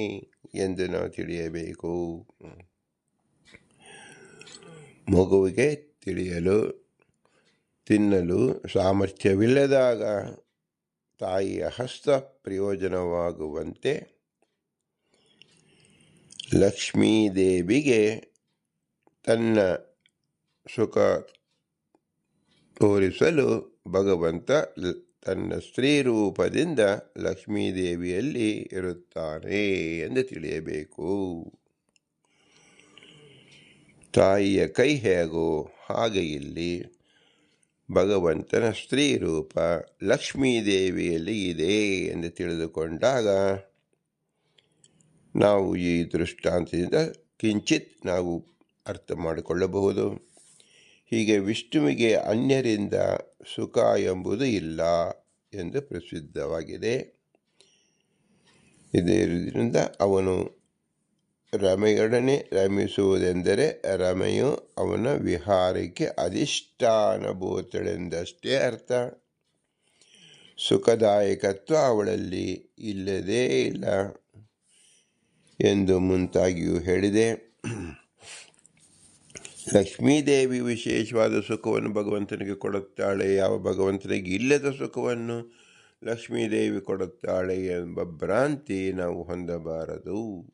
ಎಂದು ನಾವು ತಿಳಿಯಬೇಕು. ಮಗುವಿಗೆ ತಿನ್ನಲು ಸಾಮರ್ಥ್ಯವಿಲ್ಲದಾಗ ತಾಯಿಯ ಹಸ್ತ ಪ್ರಯೋಜನವಾಗುವಂತೆ ಲಕ್ಷ್ಮೀದೇವಿಗೆ ತನ್ನ ಸುಖ ತೋರಿಸಲು ಭಗವಂತ ತನ್ನ ಸ್ತ್ರೀ ರೂಪದಿಂದ ಲಕ್ಷ್ಮೀದೇವಿಯಲ್ಲಿ ಇರುತ್ತಾನೆ ಎಂದು ತಿಳಿಯಬೇಕು. ತಾಯಿಯ ಕೈ ಹೇಗೋ ಹಾಗೆ ಇಲ್ಲಿ ಭಗವಂತನ ಸ್ತ್ರೀ ರೂಪ ಲಕ್ಷ್ಮೀದೇವಿಯಲ್ಲಿ ಇದೆ ಎಂದು ತಿಳಿದುಕೊಂಡಾಗ ನಾವು ಈ ದೃಷ್ಟಾಂತದಿಂದ ಕಿಂಚಿತ್ ನಾವು ಅರ್ಥ ಮಾಡಿಕೊಳ್ಳಬಹುದು. ಹೀಗೆ ವಿಷ್ಣುವಿಗೆ ಅನ್ಯರಿಂದ ಸುಖ ಎಂಬುದು ಇಲ್ಲ ಎಂದು ಪ್ರಸಿದ್ಧವಾಗಿದೆ. ಇದರಿಂದ ಅವನು ರಮೆಯೊಡನೆ ರಮಿಸುವುದೆಂದರೆ ರಮೆಯು ಅವನ ವಿಹಾರಕ್ಕೆ ಅಧಿಷ್ಠಾನಭೂತಳೆಂದಷ್ಟೇ ಅರ್ಥ. ಸುಖದಾಯಕತ್ವ ಅವಳಲ್ಲಿ ಇಲ್ಲದೇ ಇಲ್ಲ ಎಂದು ಮುಂತಾಗಿಯೂ ಹೇಳಿದೆ. ಲಕ್ಷ್ಮೀದೇವಿ ವಿಶೇಷವಾದ ಸುಖವನ್ನು ಭಗವಂತನಿಗೆ ಕೊಡುತ್ತಾಳೆ, ಯಾವ ಭಗವಂತನಿಗೆ ಇಲ್ಲದ ಸುಖವನ್ನು ಲಕ್ಷ್ಮೀದೇವಿ ಕೊಡುತ್ತಾಳೆ ಎಂಬ ಭ್ರಾಂತಿ ನಾವು ಹೊಂದಬಾರದು.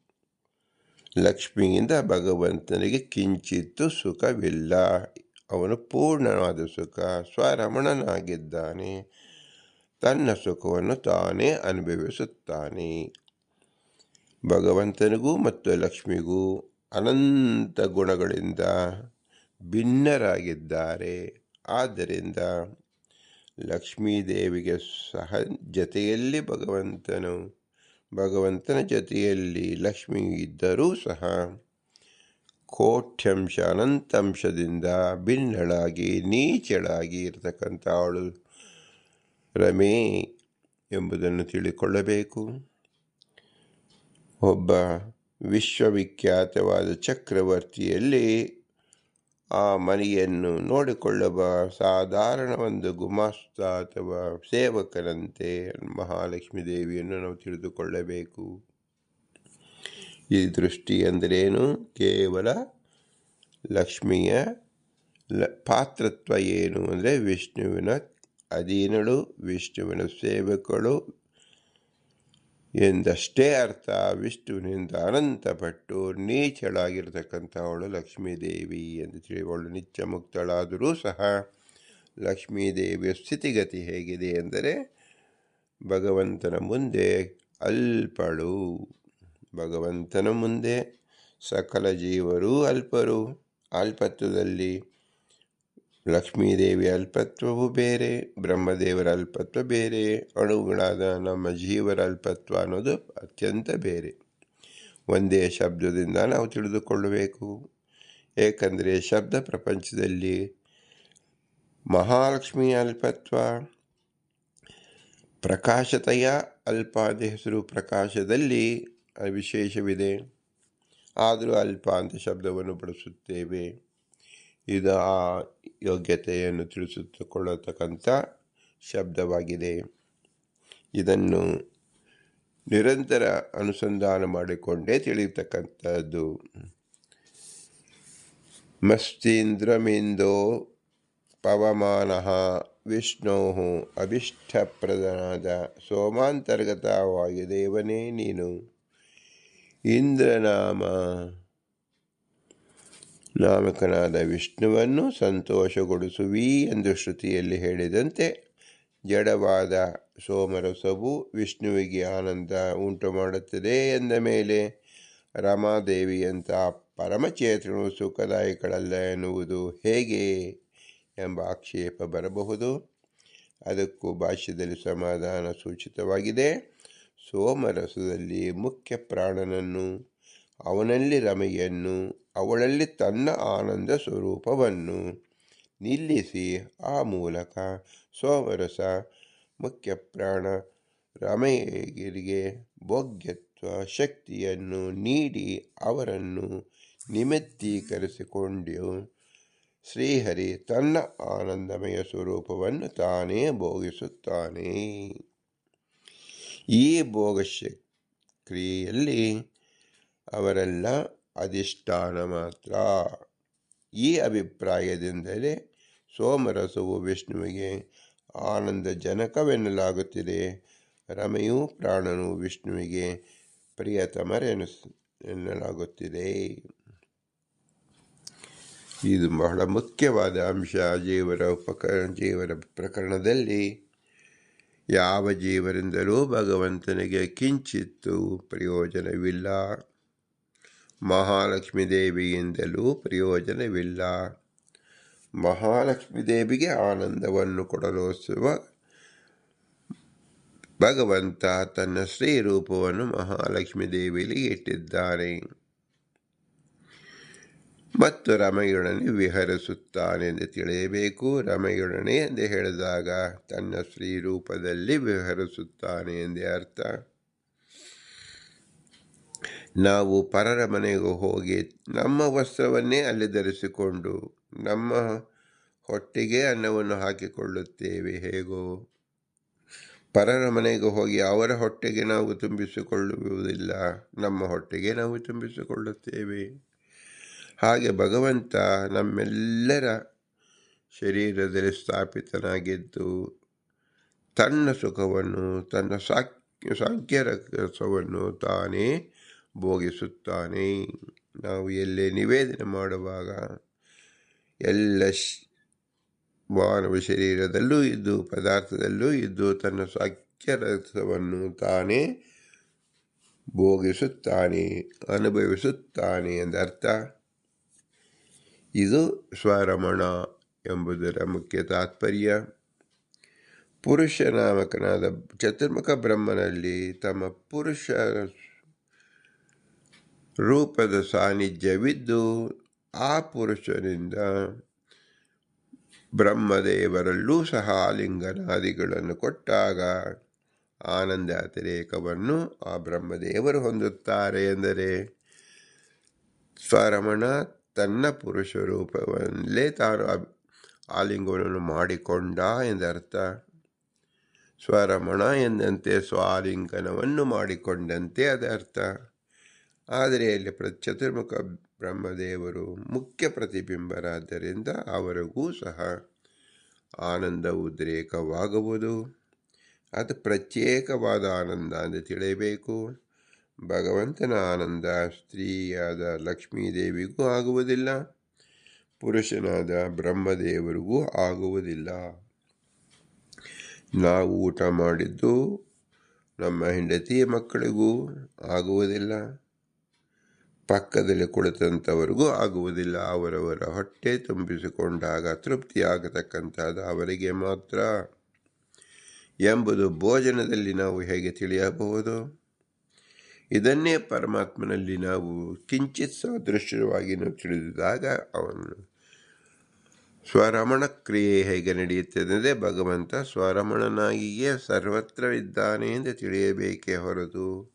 ಲಕ್ಷ್ಮಿಯಿಂದ ಭಗವಂತನಿಗೆ ಕಿಂಚಿತ್ತು ಸುಖವಿಲ್ಲ. ಅವನು ಪೂರ್ಣವಾದ ಸುಖ ಸ್ವರಮಣನಾಗಿದ್ದಾನೆ. ತನ್ನ ಸುಖವನ್ನು ತಾನೇ ಅನುಭವಿಸುತ್ತಾನೆ. ಭಗವಂತನಿಗೂ ಮತ್ತು ಲಕ್ಷ್ಮಿಗೂ ಅನಂತ ಗುಣಗಳಿಂದ ಭಿನ್ನರಾಗಿದ್ದಾರೆ. ಆದ್ದರಿಂದ ಲಕ್ಷ್ಮೀದೇವಿಗೆ ಸಹ ಜೊತೆಯಲ್ಲಿ ಭಗವಂತನ ಜೊತೆಯಲ್ಲಿ ಲಕ್ಷ್ಮಿ ಇದ್ದರೂ ಸಹ ಕೋಟ್ಯಂಶ ಅನಂತಾಂಶದಿಂದ ಭಿನ್ನಳಾಗಿ ನೀಚಳಾಗಿ ಇರತಕ್ಕಂಥ ಅವಳು ರಮೆ ಎಂಬುದನ್ನು ತಿಳಿಕೊಳ್ಳಬೇಕು. ಒಬ್ಬ ವಿಶ್ವವಿಖ್ಯಾತವಾದ ಚಕ್ರವರ್ತಿಯಲ್ಲಿ ಆ ಮನೆಯನ್ನು ನೋಡಿಕೊಳ್ಳುವ ಸಾಧಾರಣ ಒಂದು ಗುಮಾಸ್ತ ಅಥವಾ ಸೇವಕನಂತೆ ಮಹಾಲಕ್ಷ್ಮೀ ದೇವಿಯನ್ನು ನಾವು ತಿಳಿದುಕೊಳ್ಳಬೇಕು. ಈ ದೃಷ್ಟಿ ಎಂದರೇನು? ಕೇವಲ ಲಕ್ಷ್ಮಿಯ ಪಾತ್ರತ್ವ ಏನು ಅಂದರೆ ವಿಷ್ಣುವಿನ ಅಧೀನಳು, ವಿಷ್ಣುವಿನ ಸೇವಕಳು ಎಂದಷ್ಟೇ ಅರ್ಥ. ವಿಷ್ಣುವಿನಿಂದ ಅನಂತಪಟ್ಟು ನೀಚಳಾಗಿರ್ತಕ್ಕಂಥವಳು ಲಕ್ಷ್ಮೀದೇವಿ ಎಂದು ತಿಳಿವಳು. ನಿತ್ಯ ಮುಕ್ತಳಾದರೂ ಸಹ ಲಕ್ಷ್ಮೀದೇವಿಯ ಸ್ಥಿತಿಗತಿ ಹೇಗಿದೆ ಎಂದರೆ ಭಗವಂತನ ಮುಂದೆ ಅಲ್ಪಳು. ಭಗವಂತನ ಮುಂದೆ ಸಕಲ ಜೀವರು ಅಲ್ಪರು. ಅಲ್ಪತ್ವದಲ್ಲಿ ಲಕ್ಷ್ಮೀದೇವಿಯ ಅಲ್ಪತ್ವವು ಬೇರೆ, ಬ್ರಹ್ಮದೇವರ ಅಲ್ಪತ್ವ ಬೇರೆ, ಅಣುಗಳಾದ ನಮ್ಮ ಜೀವರ ಅಲ್ಪತ್ವ ಅನ್ನೋದು ಅತ್ಯಂತ ಬೇರೆ. ಒಂದೇ ಶಬ್ದದಿಂದ ನಾವು ತಿಳಿದುಕೊಳ್ಳಬೇಕು. ಏಕೆಂದರೆ ಶಬ್ದ ಪ್ರಪಂಚದಲ್ಲಿ ಮಹಾಲಕ್ಷ್ಮಿಯ ಅಲ್ಪತ್ವ ಪ್ರಕಾಶತೆಯ ಅಲ್ಪ ಅಂತ ಹೆಸರು. ಪ್ರಕಾಶದಲ್ಲಿ ವಿಶೇಷವಿದೆ, ಆದರೂ ಅಲ್ಪ ಅಂತ ಶಬ್ದವನ್ನು ಬಳಸುತ್ತೇವೆ. ಇದು ಆ ಯೋಗ್ಯತೆಯನ್ನು ತಿಳಿಸಿಕೊಳ್ಳತಕ್ಕಂಥ ಶಬ್ದವಾಗಿದೆ. ಇದನ್ನು ನಿರಂತರ ಅನುಸಂಧಾನ ಮಾಡಿಕೊಂಡೇ ತಿಳಿಯತಕ್ಕಂಥದ್ದು. ಮಸ್ತೀಂದ್ರಮಿಂದೋ ಪವಮಾನಃ ವಿಷ್ಣೋ ಅಭಿಷ್ಟಪ್ರದನಾದ ಸೋಮಾಂತರ್ಗತವಾಗಿ ದೇವನೇ ನೀನು ನಾಮಕನಾದ ವಿಷ್ಣುವನ್ನು ಸಂತೋಷಗೊಳಿಸುವಿ ಎಂದು ಶ್ರುತಿಯಲ್ಲಿ ಹೇಳಿದಂತೆ ಜಡವಾದ ಸೋಮರಸವು ವಿಷ್ಣುವಿಗೆ ಆನಂದ ಉಂಟು ಮಾಡುತ್ತದೆ ಎಂದ ಮೇಲೆ ರಮಾದೇವಿಯಂಥ ಪರಮಚೇತನವು ಸುಖದಾಯಕಳಲ್ಲ ಎನ್ನುವುದು ಹೇಗೆ ಎಂಬ ಆಕ್ಷೇಪ ಬರಬಹುದು. ಅದಕ್ಕೂ ಭಾಷ್ಯದಲ್ಲಿ ಸಮಾಧಾನ ಸೂಚಿತವಾಗಿದೆ. ಸೋಮರಸದಲ್ಲಿ ಮುಖ್ಯ ಪ್ರಾಣನನ್ನು, ಅವನಲ್ಲಿ ರಮೆಯನ್ನು, ಅವಳಲ್ಲಿ ತನ್ನ ಆನಂದ ಸ್ವರೂಪವನ್ನು ನಿಲ್ಲಿಸಿ ಆ ಮೂಲಕ ಸೋಮರಸ ಮುಖ್ಯ ಪ್ರಾಣ ರಮೆಯರಿಗೆ ಭೋಗ್ಯತ್ವ ಶಕ್ತಿಯನ್ನು ನೀಡಿ ಅವರನ್ನು ನಿಮಿತ್ತೀಕರಿಸಿಕೊಂಡು ಶ್ರೀಹರಿ ತನ್ನ ಆನಂದಮಯ ಸ್ವರೂಪವನ್ನು ತಾನೇ ಭೋಗಿಸುತ್ತಾನೆ. ಈ ಭೋಗಕ್ರಿಯೆಯಲ್ಲಿ ಅವರೆಲ್ಲ ಅಧಿಷ್ಠಾನ ಮಾತ್ರ. ಈ ಅಭಿಪ್ರಾಯದಿಂದಲೇ ಸೋಮರಸವು ವಿಷ್ಣುವಿಗೆ ಆನಂದಜನಕವೆನ್ನಲಾಗುತ್ತಿದೆ. ರಮೆಯೂ ಪ್ರಾಣನು ವಿಷ್ಣುವಿಗೆ ಪ್ರಿಯತಮರೆನ್ನಲಾಗುತ್ತಿದೆ. ಇದು ಬಹಳ ಮುಖ್ಯವಾದ ಅಂಶ. ಜೀವರ ಪ್ರಕರಣದಲ್ಲಿ ಯಾವ ಜೀವರಿಂದಲೂ ಭಗವಂತನಿಗೆ ಕಿಂಚಿತ್ತೂ ಪ್ರಯೋಜನವಿಲ್ಲ. ಮಹಾಲಕ್ಷ್ಮೀ ದೇವಿಯಿಂದಲೂ ಪ್ರಯೋಜನವಿಲ್ಲ. ಮಹಾಲಕ್ಷ್ಮೀ ದೇವಿಗೆ ಆನಂದವನ್ನು ಕೊಡಲು ಭಗವಂತ ತನ್ನ ಶ್ರೀ ರೂಪವನ್ನು ಮಹಾಲಕ್ಷ್ಮೀ ದೇವಿಯಲ್ಲಿ ಇಟ್ಟಿದ್ದಾನೆ ಮತ್ತು ರಮೆಯೊಡನೆ ವಿಹರಿಸುತ್ತಾನೆ ಎಂದು ತಿಳಿಯಬೇಕು. ರಮೆಯೊಡನೆ ಎಂದು ಹೇಳಿದಾಗ ತನ್ನ ಶ್ರೀ ರೂಪದಲ್ಲಿ ವಿಹರಿಸುತ್ತಾನೆ ಎಂದೇ ಅರ್ಥ. ನಾವು ಪರರ ಮನೆಗೆ ಹೋಗಿ ನಮ್ಮ ವಸ್ತ್ರವನ್ನೇ ಅಲ್ಲಿ ಧರಿಸಿಕೊಂಡು ನಮ್ಮ ಹೊಟ್ಟೆಗೆ ಅನ್ನವನ್ನು ಹಾಕಿಕೊಳ್ಳುತ್ತೇವೆ. ಹೇಗೋ ಪರರ ಮನೆಗೆ ಹೋಗಿ ಅವರ ಹೊಟ್ಟೆಗೆ ನಾವು ತುಂಬಿಸಿಕೊಳ್ಳುವುದಿಲ್ಲ, ನಮ್ಮ ಹೊಟ್ಟೆಗೆ ನಾವು ತುಂಬಿಸಿಕೊಳ್ಳುತ್ತೇವೆ. ಹಾಗೆ ಭಗವಂತ ನಮ್ಮೆಲ್ಲರ ಶರೀರದಲ್ಲಿ ಸ್ಥಾಪಿತನಾಗಿದ್ದು ತನ್ನ ಸುಖವನ್ನು, ತನ್ನ ಸಾಂಖ್ಯರಸವನ್ನು ತಾನೇ ಭೋಗಿಸುತ್ತಾನೆ. ನಾವು ಎಲ್ಲೇ ನಿವೇದನೆ ಮಾಡುವಾಗ ಎಲ್ಲ ಮಾನವ ಶರೀರದಲ್ಲೂ ಇದ್ದು ಪದಾರ್ಥದಲ್ಲೂ ಇದ್ದು ತನ್ನ ಸಾಕ್ಷ್ಯ ರಸವನ್ನು ತಾನೇ ಭೋಗಿಸುತ್ತಾನೆ, ಅನುಭವಿಸುತ್ತಾನೆ ಎಂದರ್ಥ. ಇದು ಸ್ವರಮಣ ಎಂಬುದರ ಮುಖ್ಯ ತಾತ್ಪರ್ಯ. ಪುರುಷ ನಾಮಕನಾದ ಚತುರ್ಮುಖ ಬ್ರಹ್ಮನಲ್ಲಿ ತಮ್ಮ ಪುರುಷ ರೂಪದ ಸಾನ್ನಿಧ್ಯವಿದ್ದು ಆ ಪುರುಷನಿಂದ ಬ್ರಹ್ಮದೇವರಲ್ಲೂ ಸಹ ಆಲಿಂಗನಾದಿಗಳನ್ನು ಕೊಟ್ಟಾಗ ಆನಂದ ಅತಿರೇಕವನ್ನು ಆ ಬ್ರಹ್ಮದೇವರು ಹೊಂದುತ್ತಾರೆ ಎಂದರೆ ಸ್ವರಮಣ ತನ್ನ ಪುರುಷ ರೂಪವಲ್ಲೇ ತಾನು ಆಲಿಂಗನವನ್ನು ಮಾಡಿಕೊಂಡ ಎಂದರ್ಥ. ಸ್ವರಮಣ ಎಂದಂತೆ ಸ್ವಾಲಿಂಗನವನ್ನು ಮಾಡಿಕೊಂಡಂತೆ ಅದರ್ಥ. ಆದರೆ ಅಲ್ಲಿ ಚತುರ್ಮುಖ ಬ್ರಹ್ಮದೇವರು ಮುಖ್ಯ ಪ್ರತಿಬಿಂಬರಾದ್ದರಿಂದ ಅವರಿಗೂ ಸಹ ಆನಂದ ಉದ್ರೇಕವಾಗುವುದು. ಅದು ಪ್ರತ್ಯೇಕವಾದ ಆನಂದ ಎಂದು ತಿಳಿಯಬೇಕು. ಭಗವಂತನ ಆನಂದ ಸ್ತ್ರೀಯಾದ ಲಕ್ಷ್ಮೀದೇವಿಗೂ ಆಗುವುದಿಲ್ಲ, ಪುರುಷನಾದ ಬ್ರಹ್ಮದೇವರಿಗೂ ಆಗುವುದಿಲ್ಲ. ನಾವು ಊಟ ಮಾಡಿದ್ದು ನಮ್ಮ ಹೆಂಡತಿಯ ಮಕ್ಕಳಿಗೂ ಆಗುವುದಿಲ್ಲ, ಪಕ್ಕದಲ್ಲಿ ಕುಳಿತಂಥವರಿಗೂ ಆಗುವುದಿಲ್ಲ. ಅವರವರ ಹೊಟ್ಟೆ ತುಂಬಿಸಿಕೊಂಡಾಗ ತೃಪ್ತಿಯಾಗತಕ್ಕಂಥದ್ದು ಅವರಿಗೆ ಮಾತ್ರ ಎಂಬುದು ಭೋಜನದಲ್ಲಿ ನಾವು ಹೇಗೆ ತಿಳಿಯಬಹುದು? ಇದನ್ನೇ ಪರಮಾತ್ಮನಲ್ಲಿ ನಾವು ಕಿಂಚಿತ್ ಸಾದೃಶ್ಯವಾಗಿ ತಿಳಿದಿದಾಗ ಅವನು ಸ್ವರಮಣ ಕ್ರಿಯೆ ಹೇಗೆ ನಡೆಯುತ್ತದೆ ಅಂದರೆ ಭಗವಂತ ಸ್ವರಮಣನಾಗಿಯೇ ಸರ್ವತ್ರವಿದ್ದಾನೆ ಎಂದು ತಿಳಿಯಬೇಕೇ ಹೊರತು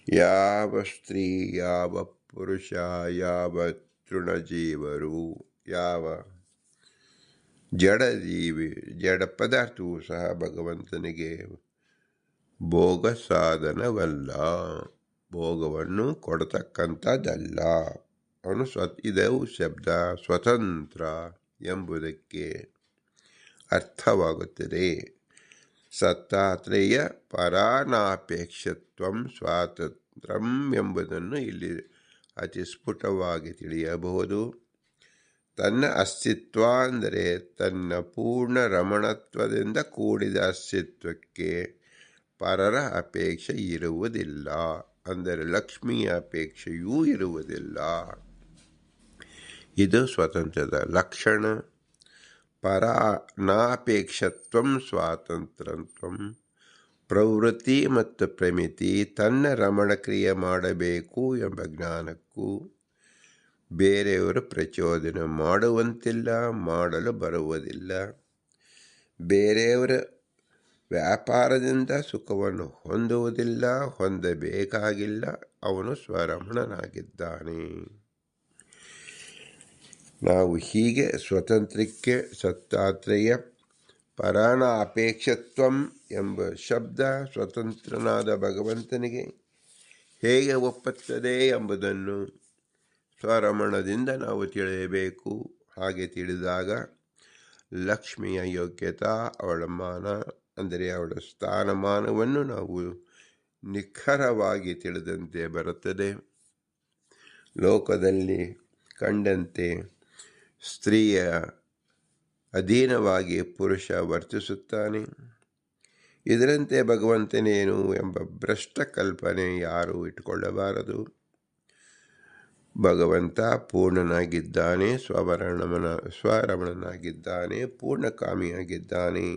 ಯಾವ ಸ್ತ್ರೀ, ಯಾವ ಪುರುಷ, ಯಾವ ತೃಣಜೀವರು, ಯಾವ ಜಡ ಪದಾರ್ಥವೂ ಸಹ ಭಗವಂತನಿಗೆ ಭೋಗ ಸಾಧನವಲ್ಲ, ಭೋಗವನ್ನು ಕೊಡತಕ್ಕಂಥದ್ದಲ್ಲ. ಅವನು ಇದವು ಶಬ್ದ ಸ್ವತಂತ್ರ ಎಂಬುದಕ್ಕೆ ಅರ್ಥವಾಗುತ್ತದೆ. ಸತ್ತಾತ್ರೇಯ ಪರಾನಾಪೇಕ್ಷತ್ವಂ ಸ್ವಾತಂತ್ರ್ಯಂ ಎಂಬುದನ್ನು ಇಲ್ಲಿ ಅತಿ ಸ್ಫುಟವಾಗಿ ತಿಳಿಯಬಹುದು. ತನ್ನ ಅಸ್ತಿತ್ವ ಅಂದರೆ ತನ್ನ ಪೂರ್ಣ ರಮಣತ್ವದಿಂದ ಕೂಡಿದ ಅಸ್ತಿತ್ವಕ್ಕೆ ಪರರ ಅಪೇಕ್ಷೆ ಇರುವುದಿಲ್ಲ, ಅಂದರೆ ಲಕ್ಷ್ಮಿಯ ಅಪೇಕ್ಷೆಯೂ ಇರುವುದಿಲ್ಲ. ಇದು ಸ್ವತಂತ್ರದ ಲಕ್ಷಣ. ಪರಾನಾಪೇಕ್ಷತ್ವಂ ಸ್ವಾತಂತ್ರ್ಯತ್ವಂ, ಪ್ರವೃತ್ತಿ ಮತ್ತು ಪ್ರಮಿತಿ ತನ್ನ ರಮಣ ಕ್ರಿಯೆ ಮಾಡಬೇಕು ಎಂಬ ಜ್ಞಾನಕ್ಕೂ ಬೇರೆಯವರು ಪ್ರಚೋದನೆ ಮಾಡುವಂತಿಲ್ಲ, ಮಾಡಲು ಬರುವುದಿಲ್ಲ. ಬೇರೆಯವರ ವ್ಯಾಪಾರದಿಂದ ಸುಖವನ್ನು ಹೊಂದುವುದಿಲ್ಲ, ಹೊಂದಬೇಕಾಗಿಲ್ಲ. ಅವನು ಸ್ವರಮಣನಾಗಿದ್ದಾನೆ. ನಾವು ಹೀಗೆ ಸ್ವತಂತ್ರಕ್ಕೆ ಸತ್ತಾತ್ರೇಯ ಪರಾನಾಪೇಕ್ಷತ್ವಂ ಎಂಬ ಶಬ್ದ ಸ್ವತಂತ್ರನಾದ ಭಗವಂತನಿಗೆ ಹೇಗೆ ಒಪ್ಪುತ್ತದೆ ಎಂಬುದನ್ನು ಸ್ವರಮಣದಿಂದ ನಾವು ತಿಳಿಯಬೇಕು. ಹಾಗೆ ತಿಳಿದಾಗ ಲಕ್ಷ್ಮಿಯ ಯೋಗ್ಯತಾ, ಅವಳ ಮಾನ ಅಂದರೆ ಅವಳ ಸ್ಥಾನಮಾನವನ್ನು ನಾವು ನಿಖರವಾಗಿ ತಿಳಿದಂತೆ ಬರುತ್ತದೆ. ಲೋಕದಲ್ಲಿ ಕಂಡಂತೆ ಸ್ತ್ರೀಯ ಅಧೀನವಾಗಿ ಪುರುಷ ವರ್ತಿಸುತ್ತಾನೆ. ಇದರಂತೆ ಭಗವಂತನೇನು ಎಂಬ ಭ್ರಷ್ಟ ಕಲ್ಪನೆ ಯಾರೂ ಇಟ್ಟುಕೊಳ್ಳಬಾರದು. ಭಗವಂತ ಪೂರ್ಣನಾಗಿದ್ದಾನೆ, ಸ್ವರಮಣನಾಗಿದ್ದಾನೆ, ಪೂರ್ಣಕಾಮಿಯಾಗಿದ್ದಾನೆ.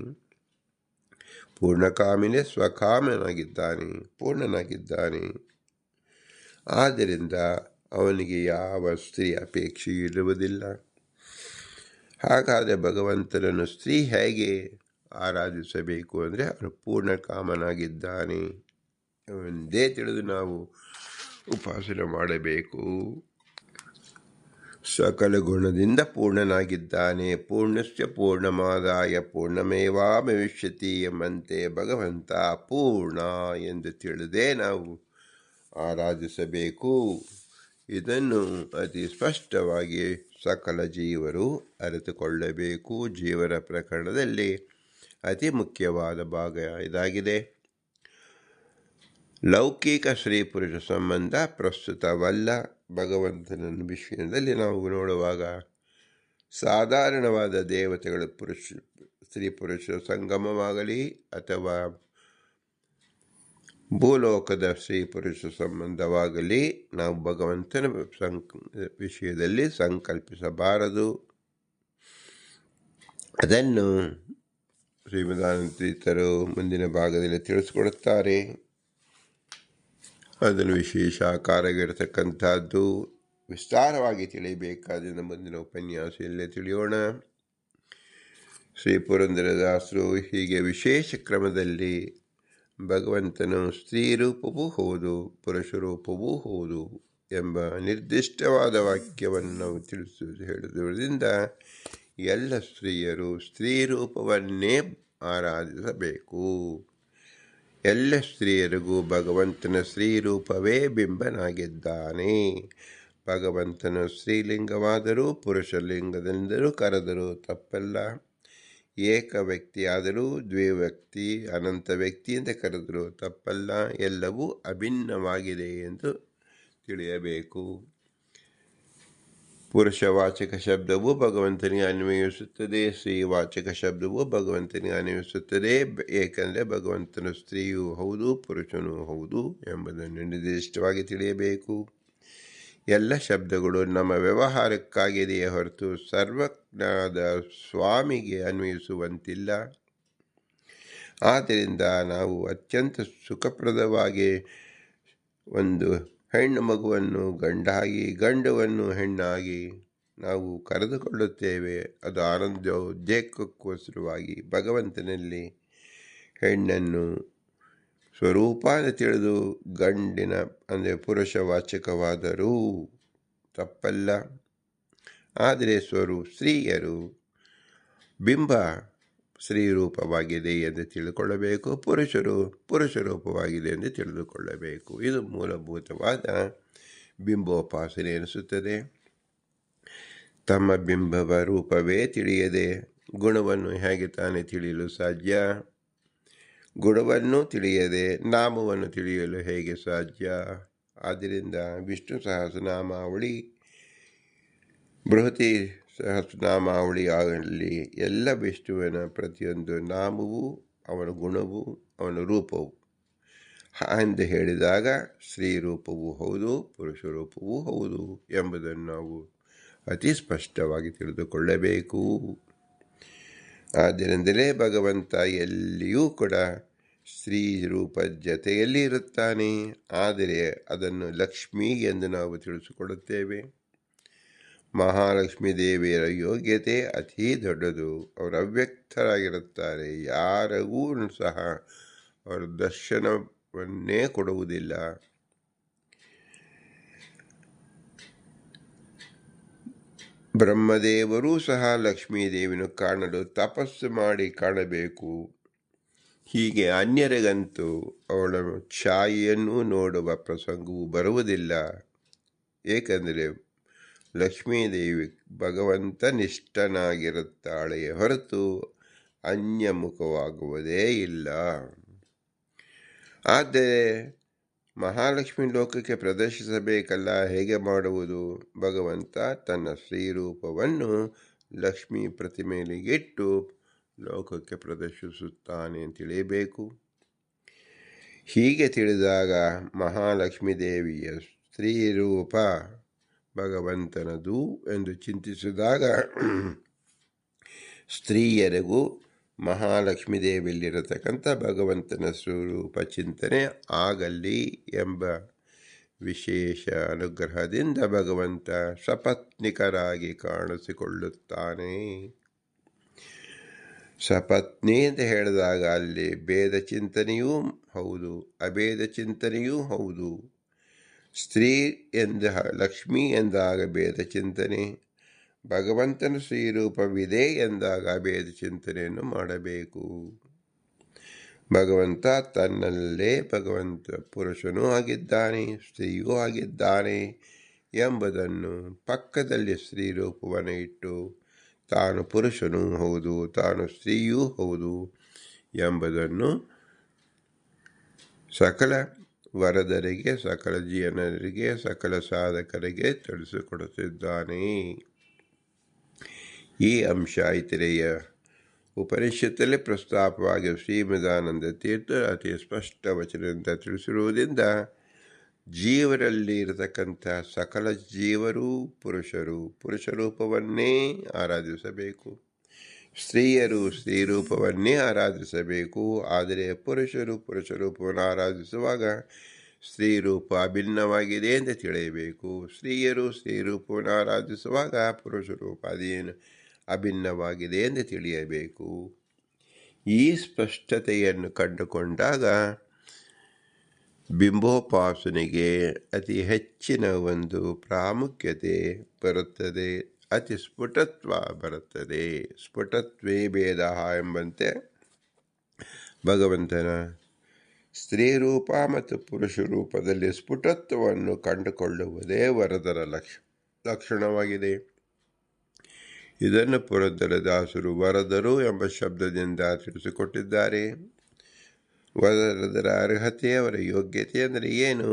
ಪೂರ್ಣಕಾಮಿನೇ ಸ್ವಕಾಮನಾಗಿದ್ದಾನೆ, ಪೂರ್ಣನಾಗಿದ್ದಾನೆ. ಆದ್ದರಿಂದ ಅವನಿಗೆ ಯಾವ ಸ್ತ್ರೀ ಅಪೇಕ್ಷೆ ಇರುವುದಿಲ್ಲ. ಹಾಗಾದರೆ ಭಗವಂತನನ್ನು ಸ್ತ್ರೀ ಹೇಗೆ ಆರಾಧಿಸಬೇಕು ಅಂದರೆ ಅವನು ಪೂರ್ಣಕಾಮನಾಗಿದ್ದಾನೆ ಎಂದೇ ತಿಳಿದು ನಾವು ಉಪಾಸನೆ ಮಾಡಬೇಕು. ಸಕಲ ಗುಣದಿಂದ ಪೂರ್ಣನಾಗಿದ್ದಾನೆ. ಪೂರ್ಣಸ್ಯ ಪೂರ್ಣಮಾದಾಯ ಪೂರ್ಣಮೇವಾಭವಿಷ್ಯತಿ ಎಂಬಂತೆ ಭಗವಂತ ಪೂರ್ಣ ಎಂದು ತಿಳಿದೇ ನಾವು ಆರಾಧಿಸಬೇಕು. ಇದನ್ನು ಅತಿ ಸ್ಪಷ್ಟವಾಗಿ ಸಕಲ ಜೀವರು ಅರಿತುಕೊಳ್ಳಬೇಕು. ಜೀವರ ಪ್ರಕರಣದಲ್ಲಿ ಅತಿ ಮುಖ್ಯವಾದ ಭಾಗ ಇದಾಗಿದೆ. ಲೌಕಿಕ ಸ್ತ್ರೀ ಪುರುಷ ಸಂಬಂಧ ಪ್ರಸ್ತುತವಲ್ಲ. ಭಗವಂತನ ವಿಷಯದಲ್ಲಿ ನಾವು ನೋಡುವಾಗ ಸಾಧಾರಣವಾದ ದೇವತೆಗಳ ಸ್ತ್ರೀ ಪುರುಷ ಸಂಗಮವಾಗಲಿ ಅಥವಾ ಭೂಲೋಕದ ಸ್ತ್ರೀ ಪುರುಷ ಸಂಬಂಧವಾಗಲಿ ನಾವು ಭಗವಂತನ ವಿಷಯದಲ್ಲಿ ಸಂಕಲ್ಪಿಸಬಾರದು. ಅದನ್ನು ಶ್ರೀಮದಾನಂದತೀರ್ಥರು ಮುಂದಿನ ಭಾಗದಲ್ಲಿ ತಿಳಿಸ್ಕೊಡುತ್ತಾರೆ. ಅದನ್ನು ವಿಶೇಷ ಆಕಾರವಿರತಕ್ಕಂಥದ್ದು ವಿಸ್ತಾರವಾಗಿ ತಿಳಿಯಬೇಕಾದ ಮುಂದಿನ ಉಪನ್ಯಾಸದಲ್ಲೇ ತಿಳಿಯೋಣ. ಶ್ರೀ ಪುರಂದರದಾಸರು ಹೀಗೆ ವಿಶೇಷ ಕ್ರಮದಲ್ಲಿ ಭಗವಂತನು ಸ್ತ್ರೀ ರೂಪವೂ ಹೌದು ಪುರುಷ ರೂಪವೂ ಹೌದು ಎಂಬ ನಿರ್ದಿಷ್ಟವಾದ ವಾಕ್ಯವನ್ನು ನಾವು ಹೇಳುವುದರಿಂದ ಎಲ್ಲ ಸ್ತ್ರೀಯರು ಸ್ತ್ರೀ ರೂಪವನ್ನೇ ಆರಾಧಿಸಬೇಕು. ಎಲ್ಲ ಸ್ತ್ರೀಯರಿಗೂ ಭಗವಂತನ ಸ್ತ್ರೀ ರೂಪವೇ ಬಿಂಬನಾಗಿದ್ದಾನೆ. ಭಗವಂತನು ಸ್ತ್ರೀಲಿಂಗವಾದರೂ ಪುರುಷಲಿಂಗದಿಂದಲೂ ಕರೆದರೂ ತಪ್ಪಲ್ಲ. ಏಕ ವ್ಯಕ್ತಿಯಾದರೂ ದ್ವಿವ್ಯಕ್ತಿ ಅನಂತ ವ್ಯಕ್ತಿಯಿಂದ ಕರೆದರೂ ತಪ್ಪಲ್ಲ. ಎಲ್ಲವೂ ಅಭಿನ್ನವಾಗಿದೆ ಎಂದು ತಿಳಿಯಬೇಕು. ಪುರುಷವಾಚಕ ಶಬ್ದವು ಭಗವಂತನಿಗೆ ಅನ್ವಯಿಸುತ್ತದೆ, ಸ್ತ್ರೀವಾಚಕ ಶಬ್ದವು ಭಗವಂತನಿಗೆ ಅನ್ವಯಿಸುತ್ತದೆ. ಏಕೆಂದರೆ ಭಗವಂತನ ಸ್ತ್ರೀಯೂ ಹೌದು ಪುರುಷನೂ ಹೌದು ಎಂಬುದನ್ನು ನಿರ್ದಿಷ್ಟವಾಗಿ ತಿಳಿಯಬೇಕು. ಎಲ್ಲ ಶಬ್ದಗಳು ನಮ್ಮ ವ್ಯವಹಾರಕ್ಕಾಗಿದೆಯೇ ಹೊರತು ಸರ್ವಜ್ಞಾದ ಸ್ವಾಮಿಗೆ ಅನ್ವಯಿಸುವಂತಿಲ್ಲ. ಆದ್ದರಿಂದ ನಾವು ಅತ್ಯಂತ ಸುಖಪ್ರದವಾಗಿ ಒಂದು ಹೆಣ್ಣು ಮಗುವನ್ನು ಗಂಡಾಗಿ ಗಂಡವನ್ನು ಹೆಣ್ಣಾಗಿ ನಾವು ಕರೆದುಕೊಳ್ಳುತ್ತೇವೆ. ಅದು ಆನಂದೋದ್ದೇಶಕ್ಕೋಸ್ಕರವಾಗಿ ಭಗವಂತನಲ್ಲಿ ಹೆಣ್ಣನ್ನು ಸ್ವರೂಪನ ತಿಳಿದು ಗಂಡಿನ ಅಂದರೆ ಪುರುಷವಾಚಕವಾದರೂ ತಪ್ಪಲ್ಲ. ಆದರೆ ಸ್ತ್ರೀಯರು ಬಿಂಬ ಸ್ತ್ರೀ ರೂಪವಾಗಿದೆ ಎಂದು ತಿಳಿದುಕೊಳ್ಳಬೇಕು, ಪುರುಷರು ಪುರುಷ ರೂಪವಾಗಿದೆ ಎಂದು ತಿಳಿದುಕೊಳ್ಳಬೇಕು. ಇದು ಮೂಲಭೂತವಾದ ಬಿಂಬೋಪಾಸನೆ ಎನಿಸುತ್ತದೆ. ತಮ್ಮ ಬಿಂಬವ ರೂಪವೇ ತಿಳಿಯದೆ ಗುಣವನ್ನು ಹೇಗೆ ತಾನೇ ತಿಳಿಯಲು ಸಾಧ್ಯ? ಗುಣವನ್ನು ತಿಳಿಯದೆ ನಾಮವನ್ನು ತಿಳಿಯಲು ಹೇಗೆ ಸಾಧ್ಯ? ಆದ್ದರಿಂದ ವಿಷ್ಣು ಸಹಸ್ರನಾಮಾವಳಿ ಬೃಹತಿ ಸಹಸ್ರನಾಮಾವಳಿ ಆಗಲಿ ಎಲ್ಲ ವಿಷ್ಣುವಿನ ಪ್ರತಿಯೊಂದು ನಾಮವೂ ಅವನ ಗುಣವೂ ಅವನ ರೂಪವು ಎಂದು ಹೇಳಿದಾಗ ಸ್ತ್ರೀ ರೂಪವೂ ಹೌದು ಪುರುಷ ರೂಪವೂ ಹೌದು ಎಂಬುದನ್ನು ನಾವು ಅತಿ ಸ್ಪಷ್ಟವಾಗಿ ತಿಳಿದುಕೊಳ್ಳಬೇಕು. ಆದ್ದರಿಂದಲೇ ಭಗವಂತ ಎಲ್ಲಿಯೂ ಕೂಡ ಸ್ತ್ರೀ ರೂಪ ಜೊತೆಯಲ್ಲಿ ಇರುತ್ತಾನೆ. ಆದರೆ ಅದನ್ನು ಲಕ್ಷ್ಮೀ ಎಂದು ನಾವು ತಿಳಿಸಿಕೊಡುತ್ತೇವೆ. ಮಹಾಲಕ್ಷ್ಮೀ ದೇವಿಯರ ಯೋಗ್ಯತೆ ಅತೀ ದೊಡ್ಡದು. ಅವರು ಅವ್ಯಕ್ತರಾಗಿರುತ್ತಾರೆ. ಯಾರಿಗೂ ಸಹ ಅವರ ದರ್ಶನವನ್ನೇ ಕೊಡುವುದಿಲ್ಲ. ಬ್ರಹ್ಮದೇವರೂ ಸಹ ಲಕ್ಷ್ಮೀದೇವಿಯನ್ನು ಕಾಣಲು ತಪಸ್ಸು ಮಾಡಿ ಕಾಣಬೇಕು. ಹೀಗೆ ಅನ್ಯರಿಗಂತೂ ಅವಳ ಛಾಯೆಯನ್ನು ನೋಡುವ ಪ್ರಸಂಗವೂ ಬರುವುದಿಲ್ಲ. ಏಕೆಂದರೆ ಲಕ್ಷ್ಮೀದೇವಿ ಭಗವಂತ ನಿಷ್ಠನಾಗಿರುತ್ತಾಳೆಯೇ ಹೊರತು ಅನ್ಯಮುಖವಾಗುವುದೇ ಇಲ್ಲ. ಆದರೆ ಮಹಾಲಕ್ಷ್ಮಿ ಲೋಕಕ್ಕೆ ಪ್ರದರ್ಶಿಸಬೇಕಲ್ಲ, ಹೇಗೆ ಮಾಡುವುದು? ಭಗವಂತ ತನ್ನ ಶ್ರೀರೂಪವನ್ನು ಲಕ್ಷ್ಮೀ ಪ್ರತಿಮೆಯಲ್ಲಿ ಇಟ್ಟು ಲೋಕಕ್ಕೆ ಪ್ರದರ್ಶಿಸುತ್ತಾನೆ ಅಂತ ತಿಳಿಯಬೇಕು. ಹೀಗೆ ತಿಳಿದಾಗ ಮಹಾಲಕ್ಷ್ಮೀ ದೇವಿಯ ಸ್ತ್ರೀರೂಪ ಭಗವಂತನದು ಎಂದು ಚಿಂತಿಸಿದಾಗ ಸ್ತ್ರೀಯರಿಗೂ ಮಹಾಲಕ್ಷ್ಮೀ ದೇವಿಯಲ್ಲಿರತಕ್ಕಂಥ ಭಗವಂತನ ಸ್ವರೂಪ ಚಿಂತನೆ ಆಗಲಿ ಎಂಬ ವಿಶೇಷ ಅನುಗ್ರಹದಿಂದ ಭಗವಂತ ಸಪತ್ನಿಕರಾಗಿ ಕಾಣಿಸಿಕೊಳ್ಳುತ್ತಾನೆ. ಸಪತ್ನಿ ಅಂತ ಹೇಳಿದಾಗ ಅಲ್ಲಿ ಭೇದ ಚಿಂತನೆಯೂ ಹೌದು, ಅಭೇದ ಚಿಂತನೆಯೂ ಹೌದು. ಸ್ತ್ರೀ ಎಂದ ಲಕ್ಷ್ಮೀ ಎಂದಾಗ ಭೇದ ಚಿಂತನೆ, ಭಗವಂತನ ಶ್ರೀರೂಪವಿದೆ ಎಂದಾಗ ಅಭೇದ ಚಿಂತನೆಯನ್ನು ಮಾಡಬೇಕು. ಭಗವಂತ ತನ್ನಲ್ಲೇ ಭಗವಂತ ಪುರುಷನೂ ಆಗಿದ್ದಾನೆ ಸ್ತ್ರೀಯೂ ಆಗಿದ್ದಾನೆ ಎಂಬುದನ್ನು ಪಕ್ಕದಲ್ಲಿ ಸ್ತ್ರೀರೂಪವನ್ನು ಇಟ್ಟು ತಾನು ಪುರುಷನೂ ಹೌದು ತಾನು ಸ್ತ್ರೀಯೂ ಹೌದು ಎಂಬುದನ್ನು ಸಕಲ ವರದರಿಗೆ ಸಕಲ ಜನರಿಗೆ ಸಕಲ ಸಾಧಕರಿಗೆ ತಿಳಿಸಿಕೊಡುತ್ತಿದ್ದಾನೆ. ಈ ಅಂಶ ಇತರೆಯ ಉಪನಿಷತ್ತಲ್ಲಿ ಪ್ರಸ್ತಾಪವಾಗಿ ಶ್ರೀಮದಾನಂದ ತೀರ್ಥ ಅತಿ ಸ್ಪಷ್ಟ ವಚನದಿಂದ ತಿಳಿಸಿರುವುದರಿಂದ ಜೀವರಲ್ಲಿ ಇರತಕ್ಕಂಥ ಸಕಲ ಜೀವರು ಪುರುಷರೂಪವನ್ನೇ ಆರಾಧಿಸಬೇಕು, ಸ್ತ್ರೀಯರು ಸ್ತ್ರೀರೂಪವನ್ನೇ ಆರಾಧಿಸಬೇಕು. ಆದರೆ ಪುರುಷರೂಪವನ್ನು ಆರಾಧಿಸುವಾಗ ಸ್ತ್ರೀರೂಪ ಅಭಿನ್ನವಾಗಿದೆ ಎಂದು ತಿಳಿಯಬೇಕು. ಸ್ತ್ರೀಯರು ಸ್ತ್ರೀರೂಪವನ್ನು ಆರಾಧಿಸುವಾಗ ಪುರುಷರೂಪ ಅದೇನು ಅಭಿನ್ನವಾಗಿದೆ ಎಂದು ತಿಳಿಯಬೇಕು. ಈ ಸ್ಪಷ್ಟತೆಯನ್ನು ಕಂಡುಕೊಂಡಾಗ ಬಿಂಬೋಪಾಸನೆಗೆ ಅತಿ ಹೆಚ್ಚಿನ ಒಂದು ಪ್ರಾಮುಖ್ಯತೆ ಬರುತ್ತದೆ, ಅತಿ ಸ್ಫುಟತ್ವ ಬರುತ್ತದೆ. ಸ್ಫುಟತ್ವೇ ಭೇದ ಎಂಬಂತೆ ಭಗವಂತನ ಸ್ತ್ರೀರೂಪ ಮತ್ತು ಪುರುಷ ರೂಪದಲ್ಲಿ ಸ್ಫುಟತ್ವವನ್ನು ಕಂಡುಕೊಳ್ಳುವುದೇ ವರದರ ಲಕ್ಷಣವಾಗಿದೆ. ಇದನ್ನು ಪುರಂದರದಾಸರು ವರದರು ಎಂಬ ಶಬ್ದದಿಂದ ತಿಳಿಸಿಕೊಟ್ಟಿದ್ದಾರೆ. ವರದರ ಅರ್ಹತೆ, ಅವರ ಯೋಗ್ಯತೆ ಅಂದರೆ ಏನು?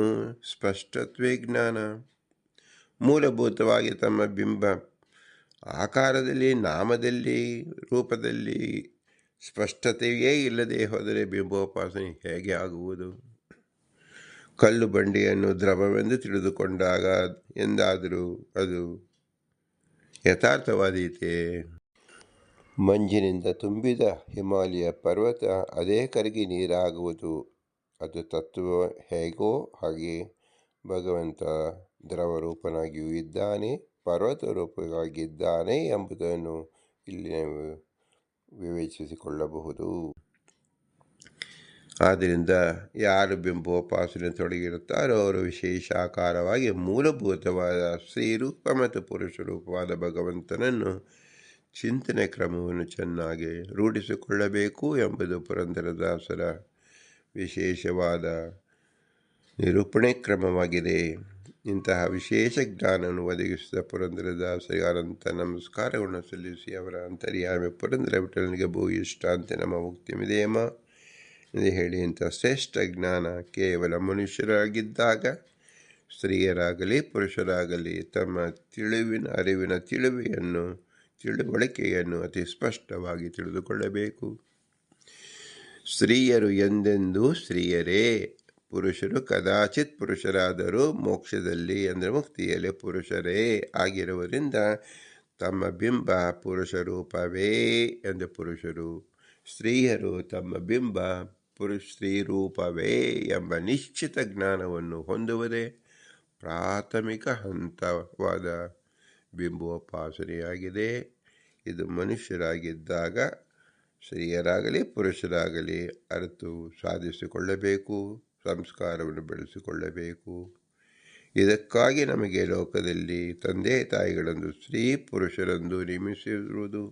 ಸ್ಪಷ್ಟತ್ವೇ ಜ್ಞಾನ. ಮೂಲಭೂತವಾಗಿ ತಮ್ಮ ಬಿಂಬ ಆಕಾರದಲ್ಲಿ, ನಾಮದಲ್ಲಿ, ರೂಪದಲ್ಲಿ ಸ್ಪಷ್ಟತೆಯೇ ಇಲ್ಲದೆ ಹೋದರೆ ಬಿಂಬೋಪಾಸನೆ ಹೇಗೆ ಆಗುವುದು? ಕಲ್ಲು ಬಂಡೆಯನ್ನು ದ್ರವವೆಂದು ತಿಳಿದುಕೊಂಡಾಗ ಎಂದಾದರೂ ಅದು ಯಥಾರ್ಥವಾದೀತೆ? ಮಂಜಿನಿಂದ ತುಂಬಿದ ಹಿಮಾಲಯ ಪರ್ವತ ಅದೇ ಕರಗಿ ನೀರಾಗುವುದು. ಅದು ತತ್ವ ಹೇಗೋ ಹಾಗೆ ಭಗವಂತ ದ್ರವರೂಪನಾಗಿಯೂ ಇದ್ದಾನೆ, ಪರ್ವತ ರೂಪವಾಗಿದ್ದಾನೆ ಎಂಬುದನ್ನು ಇಲ್ಲಿ ನಾವು ವಿವೇಚಿಸಿಕೊಳ್ಳಬಹುದು. ಆದ್ದರಿಂದ ಯಾರು ಬಿಂಬೋಪಾಸನೆ ತೊಡಗಿರುತ್ತಾರೋ ಅವರು ವಿಶೇಷ ಆಕಾರವಾಗಿ ಮೂಲಭೂತವಾದ ಸ್ತ್ರೀರೂಪ ಮತ್ತು ಪುರುಷ ರೂಪವಾದ ಭಗವಂತನನ್ನು ಚಿಂತನೆ ಕ್ರಮವನ್ನು ಚೆನ್ನಾಗಿ ರೂಢಿಸಿಕೊಳ್ಳಬೇಕು ಎಂಬುದು ಪುರಂದರದಾಸರ ವಿಶೇಷವಾದ ನಿರೂಪಣೆ ಕ್ರಮವಾಗಿದೆ. ಇಂತಹ ವಿಶೇಷ ಜ್ಞಾನವನ್ನು ಒದಗಿಸಿದ ಪುರಂದರದಾಸರಿಗೆ ಅನಂತ ನಮಸ್ಕಾರಗಳನ್ನು ಸಲ್ಲಿಸಿ ಅವರ ಅಂತರ್ಯಾಮಿ ಪುರಂದರ ವಿಠಲನಿಗೆ ಭೂಯಿಷ್ಟಾಂತೆ ನಮ್ಮ ಮುಕ್ತಿಮಿದೇಮ ಎಂದು ಹೇಳಿ, ಇಂಥ ಶ್ರೇಷ್ಠ ಜ್ಞಾನ ಕೇವಲ ಮನುಷ್ಯರಾಗಿದ್ದಾಗ ಸ್ತ್ರೀಯರಾಗಲಿ ಪುರುಷರಾಗಲಿ ತಮ್ಮ ಅರಿವಿನ ತಿಳುವಳಿಕೆಯನ್ನು ಅತಿ ಸ್ಪಷ್ಟವಾಗಿ ತಿಳಿದುಕೊಳ್ಳಬೇಕು. ಸ್ತ್ರೀಯರು ಎಂದೆಂದೂ ಸ್ತ್ರೀಯರೇ, ಪುರುಷರು ಕದಾಚಿತ್ ಪುರುಷರಾದರೂ ಮೋಕ್ಷದಲ್ಲಿ ಅಂದರೆ ಮುಕ್ತಿಯಲ್ಲಿ ಪುರುಷರೇ ಆಗಿರುವುದರಿಂದ ತಮ್ಮ ಬಿಂಬ ಪುರುಷ ರೂಪವೇ ಎಂದು ಪುರುಷರು, ಸ್ತ್ರೀಯರು ತಮ್ಮ ಬಿಂಬ ಸ್ತ್ರೀರೂಪವೇ ಎಂಬ ನಿಶ್ಚಿತ ಜ್ಞಾನವನ್ನು ಹೊಂದುವುದೇ ಪ್ರಾಥಮಿಕ ಹಂತವಾದ ಬಿಂಬೋಪಾಸನೆಯಾಗಿದೆ. ಇದು ಮನುಷ್ಯರಾಗಿದ್ದಾಗ ಸ್ತ್ರೀಯರಾಗಲಿ ಪುರುಷರಾಗಲಿ ಅರಿತು ಸಾಧಿಸಿಕೊಳ್ಳಬೇಕು, ಸಂಸ್ಕಾರವನ್ನು ಬೆಳೆಸಿಕೊಳ್ಳಬೇಕು. ಇದಕ್ಕಾಗಿ ನಮಗೆ ಲೋಕದಲ್ಲಿ ತಂದೆ ತಾಯಿಗಳಂದು ಸ್ತ್ರೀ ಪುರುಷರೆಂದು ನೇಮಿಸಿರುವುದು.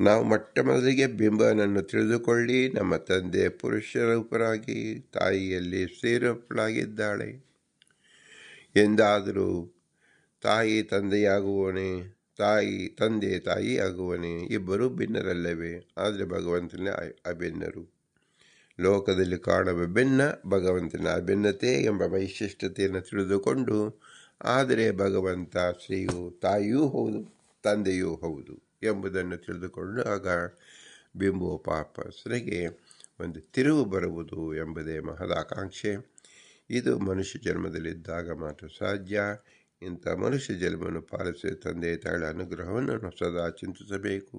ನಾವು ಮೊದಲಿಗೆ ಬಿಂಬನನ್ನು ತಿಳಿದುಕೊಳ್ಳಿ. ನಮ್ಮ ತಂದೆ ಪುರುಷರೂಪರಾಗಿ ತಾಯಿಯಲ್ಲಿ ಸ್ತ್ರೀರೂಪಳಾಗಿದ್ದಾಳೆ. ಎಂದಾದರೂ ತಾಯಿ ತಂದೆಯಾಗುವನೇ, ತಂದೆ ತಾಯಿ ಆಗುವನೇ, ಇಬ್ಬರೂ ಭಿನ್ನರಲ್ಲವೇ? ಆದರೆ ಭಗವಂತನ ಅಭಿನ್ನರು. ಲೋಕದಲ್ಲಿ ಕಾಣುವ ಭಿನ್ನ, ಭಗವಂತನ ಅಭಿನ್ನತೆ ಎಂಬ ವೈಶಿಷ್ಟ್ಯತೆಯನ್ನು ತಿಳಿದುಕೊಂಡು, ಆದರೆ ಭಗವಂತ ಸ್ತ್ರೀಯು ತಾಯಿಯೂ ಹೌದು ತಂದೆಯೂ ಹೌದು ಎಂಬುದನ್ನು ತಿಳಿದುಕೊಂಡಾಗ ಬಿಂಬೋಪಾಸನೆಗೆ ಒಂದು ತಿರುವು ಬರುವುದು ಎಂಬುದೇ ಮಹದಾಕಾಂಕ್ಷೆ. ಇದು ಮನುಷ್ಯ ಜನ್ಮದಲ್ಲಿದ್ದಾಗ ಮಾತ್ರ ಸಾಧ್ಯ. ಇಂಥ ಮನುಷ್ಯ ಜನ್ಮವನ್ನು ಪಾಲಿಸಿ ತಂದೆ ತಾಯಿಗಳ ಅನುಗ್ರಹವನ್ನು ಸದಾ ಚಿಂತಿಸಬೇಕು.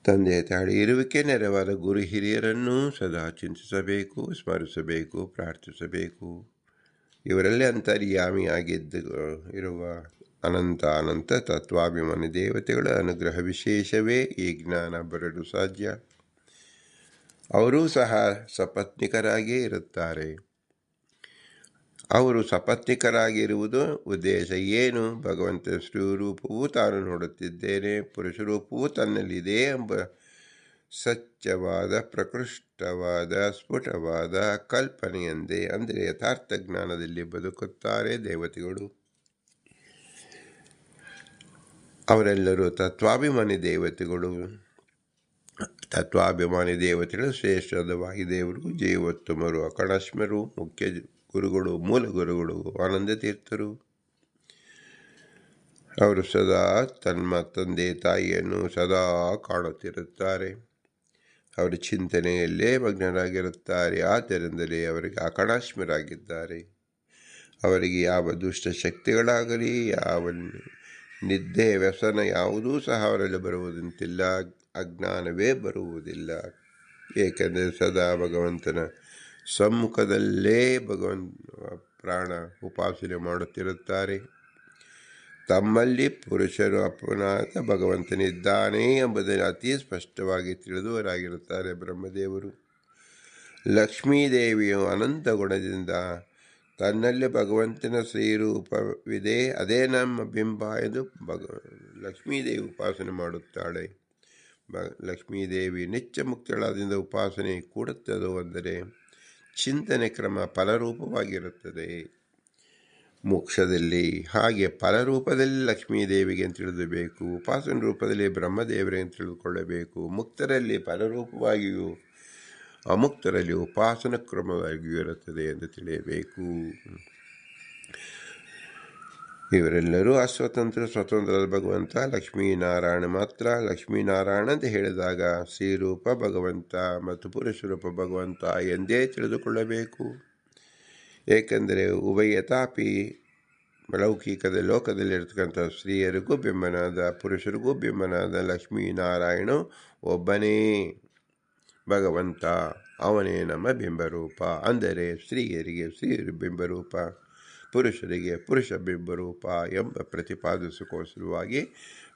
ತಂದೆ ತಾಯಿ ಇರುವಿಕೆ ನೆರವಾದ ಗುರು ಹಿರಿಯರನ್ನು ಸದಾ ಚಿಂತಿಸಬೇಕು, ಸ್ಮರಿಸಬೇಕು, ಪ್ರಾರ್ಥಿಸಬೇಕು. ಇವರಲ್ಲಿ ಇರುವ ಅನಂತ ತತ್ವಾಭಿಮಾನಿ ದೇವತೆಗಳ ಅನುಗ್ರಹ ವಿಶೇಷವೇ ಈ ಜ್ಞಾನ ಬರಲು ಸಾಧ್ಯ. ಅವರೂ ಸಹ ಸಪತ್ನಿಕರಾಗಿಯೇ ಇರುತ್ತಾರೆ. ಅವರು ಸಪತ್ನಿಕರಾಗಿರುವುದು ಉದ್ದೇಶ ಏನು? ಭಗವಂತ ಸ್ತ್ರೀರೂಪವೂ ತಾನು ನೋಡುತ್ತಿದ್ದೇನೆ, ಪುರುಷ ರೂಪವೂ ತನ್ನಲ್ಲಿದೆ ಎಂಬ ಸತ್ಯವಾದ ಪ್ರಕೃಷ್ಟವಾದ ಸ್ಫುಟವಾದ ಕಲ್ಪನೆಯಂದೇ ಅಂದರೆ ಯಥಾರ್ಥ ಜ್ಞಾನದಲ್ಲಿ ಬದುಕುತ್ತಾರೆ ದೇವತೆಗಳು. ಅವರೆಲ್ಲರೂ ತತ್ವಾಭಿಮಾನಿ ದೇವತೆಗಳು. ಶ್ರೇಷ್ಠವಾದ ವಾಯುದೇವರು, ಜೀವೋತ್ತಮರು, ಅಕಣಾಶ್ಮರು, ಮುಖ್ಯ ಗುರುಗಳು, ಮೂಲ ಗುರುಗಳು, ಆನಂದ ತೀರ್ಥರು. ಅವರು ಸದಾ ತಮ್ಮ ತಂದೆ ತಾಯಿಯನ್ನು ಸದಾ ಕಾಣುತ್ತಿರುತ್ತಾರೆ. ಅವರ ಚಿಂತನೆಯಲ್ಲೇ ಮಗ್ನರಾಗಿರುತ್ತಾರೆ. ಆದ್ದರಿಂದಲೇ ಅವರಿಗೆ ಅಕಣಾಶ್ಮರಾಗಿದ್ದಾರೆ. ಅವರಿಗೆ ಯಾವ ದುಷ್ಟ ಶಕ್ತಿಗಳಾಗಲಿ, ಯಾವ ನಿದ್ದೆ ವ್ಯಸನ ಯಾವುದೂ ಸಹ ಅವರಲ್ಲಿ ಬರುವುದಂತಿಲ್ಲ. ಅಜ್ಞಾನವೇ ಬರುವುದಿಲ್ಲ. ಏಕೆಂದರೆ ಸದಾ ಭಗವಂತನ ಸಮ್ಮುಖದಲ್ಲೇ ಪ್ರಾಣ ಉಪಾಸನೆ ಮಾಡುತ್ತಿರುತ್ತಾರೆ. ತಮ್ಮಲ್ಲಿ ಪುರುಷರು ಅಪ್ಪನಾದ ಭಗವಂತನಿದ್ದಾನೆ ಎಂಬುದನ್ನು ಅತಿ ಸ್ಪಷ್ಟವಾಗಿ ತಿಳಿದವರಾಗಿರುತ್ತಾರೆ ಬ್ರಹ್ಮದೇವರು. ಲಕ್ಷ್ಮೀದೇವಿಯು ಅನಂತ ಗುಣದಿಂದ ತನ್ನಲ್ಲಿ ಭಗವಂತನ ಶ್ರೀರೂಪವಿದೆ, ಅದೇ ನಮ್ಮ ಬಿಂಬ ಎಂದು ಲಕ್ಷ್ಮೀದೇವಿ ಉಪಾಸನೆ ಮಾಡುತ್ತಾಳೆ. ಲಕ್ಷ್ಮೀದೇವಿ ನಿತ್ಯ ಮುಕ್ತಳಾದಿಂದ ಉಪಾಸನೆ ಕೂಡುತ್ತದೋ ಅಂದರೆ ಚಿಂತನೆ ಕ್ರಮ ಫಲರೂಪವಾಗಿರುತ್ತದೆ. ಮೋಕ್ಷದಲ್ಲಿ ಹಾಗೆ ಫಲರೂಪದಲ್ಲಿ ಲಕ್ಷ್ಮೀದೇವಿಗೆ ತಿಳಿದಬೇಕು, ಉಪಾಸನ ರೂಪದಲ್ಲಿ ಬ್ರಹ್ಮದೇವರಿಗೆ ತಿಳಿದುಕೊಳ್ಳಬೇಕು. ಮುಕ್ತರಲ್ಲಿ ಫಲರೂಪವಾಗಿಯೂ ಅಮುಕ್ತರಲ್ಲಿ ಉಪಾಸನ ಕ್ರಮವಾಗಿಯೂ ಇರುತ್ತದೆ ಎಂದು ತಿಳಿಯಬೇಕು. ಇವರೆಲ್ಲರೂ ಅಸ್ವತಂತ್ರ, ಸ್ವತಂತ್ರದ ಭಗವಂತ ಲಕ್ಷ್ಮೀನಾರಾಯಣ ಮಾತ್ರ. ಲಕ್ಷ್ಮೀನಾರಾಯಣ ಅಂತ ಹೇಳಿದಾಗ ಶ್ರೀರೂಪ ಭಗವಂತ ಮತ್ತು ಪುರುಷರೂಪ ಭಗವಂತ ಎಂದೇ ತಿಳಿದುಕೊಳ್ಳಬೇಕು. ಏಕೆಂದರೆ ಉಭಯತಾಪಿ ಲೌಕಿಕದ ಲೋಕದಲ್ಲಿರ್ತಕ್ಕಂಥ ಸ್ತ್ರೀಯರಿಗೂ ಬಿಂಬನಾದ ಪುರುಷರಿಗೂ ಬಿಂಬನಾದ ಲಕ್ಷ್ಮೀನಾರಾಯಣ ಒಬ್ಬನೇ ಭಗವಂತ. ಅವನೇ ನಮ್ಮ ಬಿಂಬರೂಪ. ಅಂದರೆ ಸ್ತ್ರೀಯರಿಗೆ ಸ್ತ್ರೀ ಬಿಂಬರೂಪ, ಪುರುಷರಿಗೆ ಪುರುಷ ಬಿಂಬರೂಪ ಎಂಬ ಪ್ರತಿಪಾದಿಸಿಕೋಸರವಾಗಿ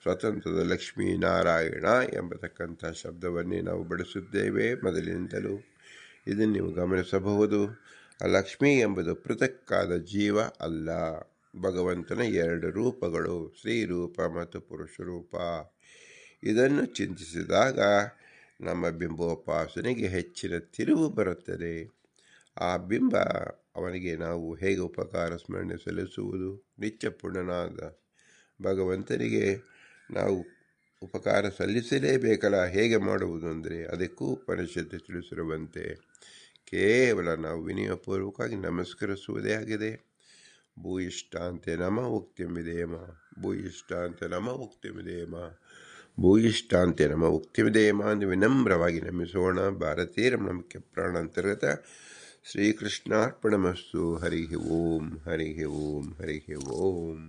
ಸ್ವತಂತ್ರದ ಲಕ್ಷ್ಮೀನಾರಾಯಣ ಎಂಬತಕ್ಕಂಥ ಶಬ್ದವನ್ನೇ ನಾವು ಬಳಸುತ್ತೇವೆ ಮೊದಲಿನಿಂದಲೂ. ಇದನ್ನು ನೀವು ಗಮನಿಸಬಹುದು. ಲಕ್ಷ್ಮೀ ಎಂಬುದು ಪೃಥಕ್ಕಾದ ಜೀವ ಅಲ್ಲ. ಭಗವಂತನ ಎರಡು ರೂಪಗಳು, ಸ್ತ್ರೀರೂಪ ಮತ್ತು ಪುರುಷರೂಪ. ಇದನ್ನು ಚಿಂತಿಸಿದಾಗ ನಮ್ಮ ಬಿಂಬೋಪಾಸನೆಗೆ ಹೆಚ್ಚಿನ ತಿರುವು ಬರುತ್ತದೆ. ಆ ಬಿಂಬ ಅವನಿಗೆ ನಾವು ಹೇಗೆ ಉಪಕಾರ ಸ್ಮರಣೆ ಸಲ್ಲಿಸುವುದು? ನಿತ್ಯ ಪೂರ್ಣನಾದ ಭಗವಂತನಿಗೆ ನಾವು ಉಪಕಾರ ಸಲ್ಲಿಸಲೇಬೇಕಲ್ಲ. ಹೇಗೆ ಮಾಡುವುದು ಅಂದರೆ ಅದಕ್ಕೂ ಉಪನಿಷತ್ತು ತಿಳಿಸಿರುವಂತೆ ಕೇವಲ ನಾವು ವಿನಯಪೂರ್ವಕವಾಗಿ ನಮಸ್ಕರಿಸುವುದೇ ಆಗಿದೆ. ಭೂಯಿಷ್ಟಾಂತೆ ನಮ ಉಕ್ತಿಮಿದೇಮ, ಭೂಯಿಷ್ಟಾಂತೆ ನಮ ಉಕ್ತಿಮಿದೇಮ, ಭೂಯಿಷ್ಟಾಂತೆ ನಮ ಉಕ್ತಿಮಿದೇಮ ಎಂದು ವಿನಮ್ರವಾಗಿ ನಮಿಸೋಣ. ಭಾರತೀಯ ಮುಖ್ಯ ಪ್ರಾಣಾಂತರ್ಗತ ಶ್ರೀಕೃಷ್ಣಾರ್ಪಣಮಸ್ತು. ಹರಿ ಓಂ, ಹರಿ ಓಂ, ಹರಿ ಓಂ.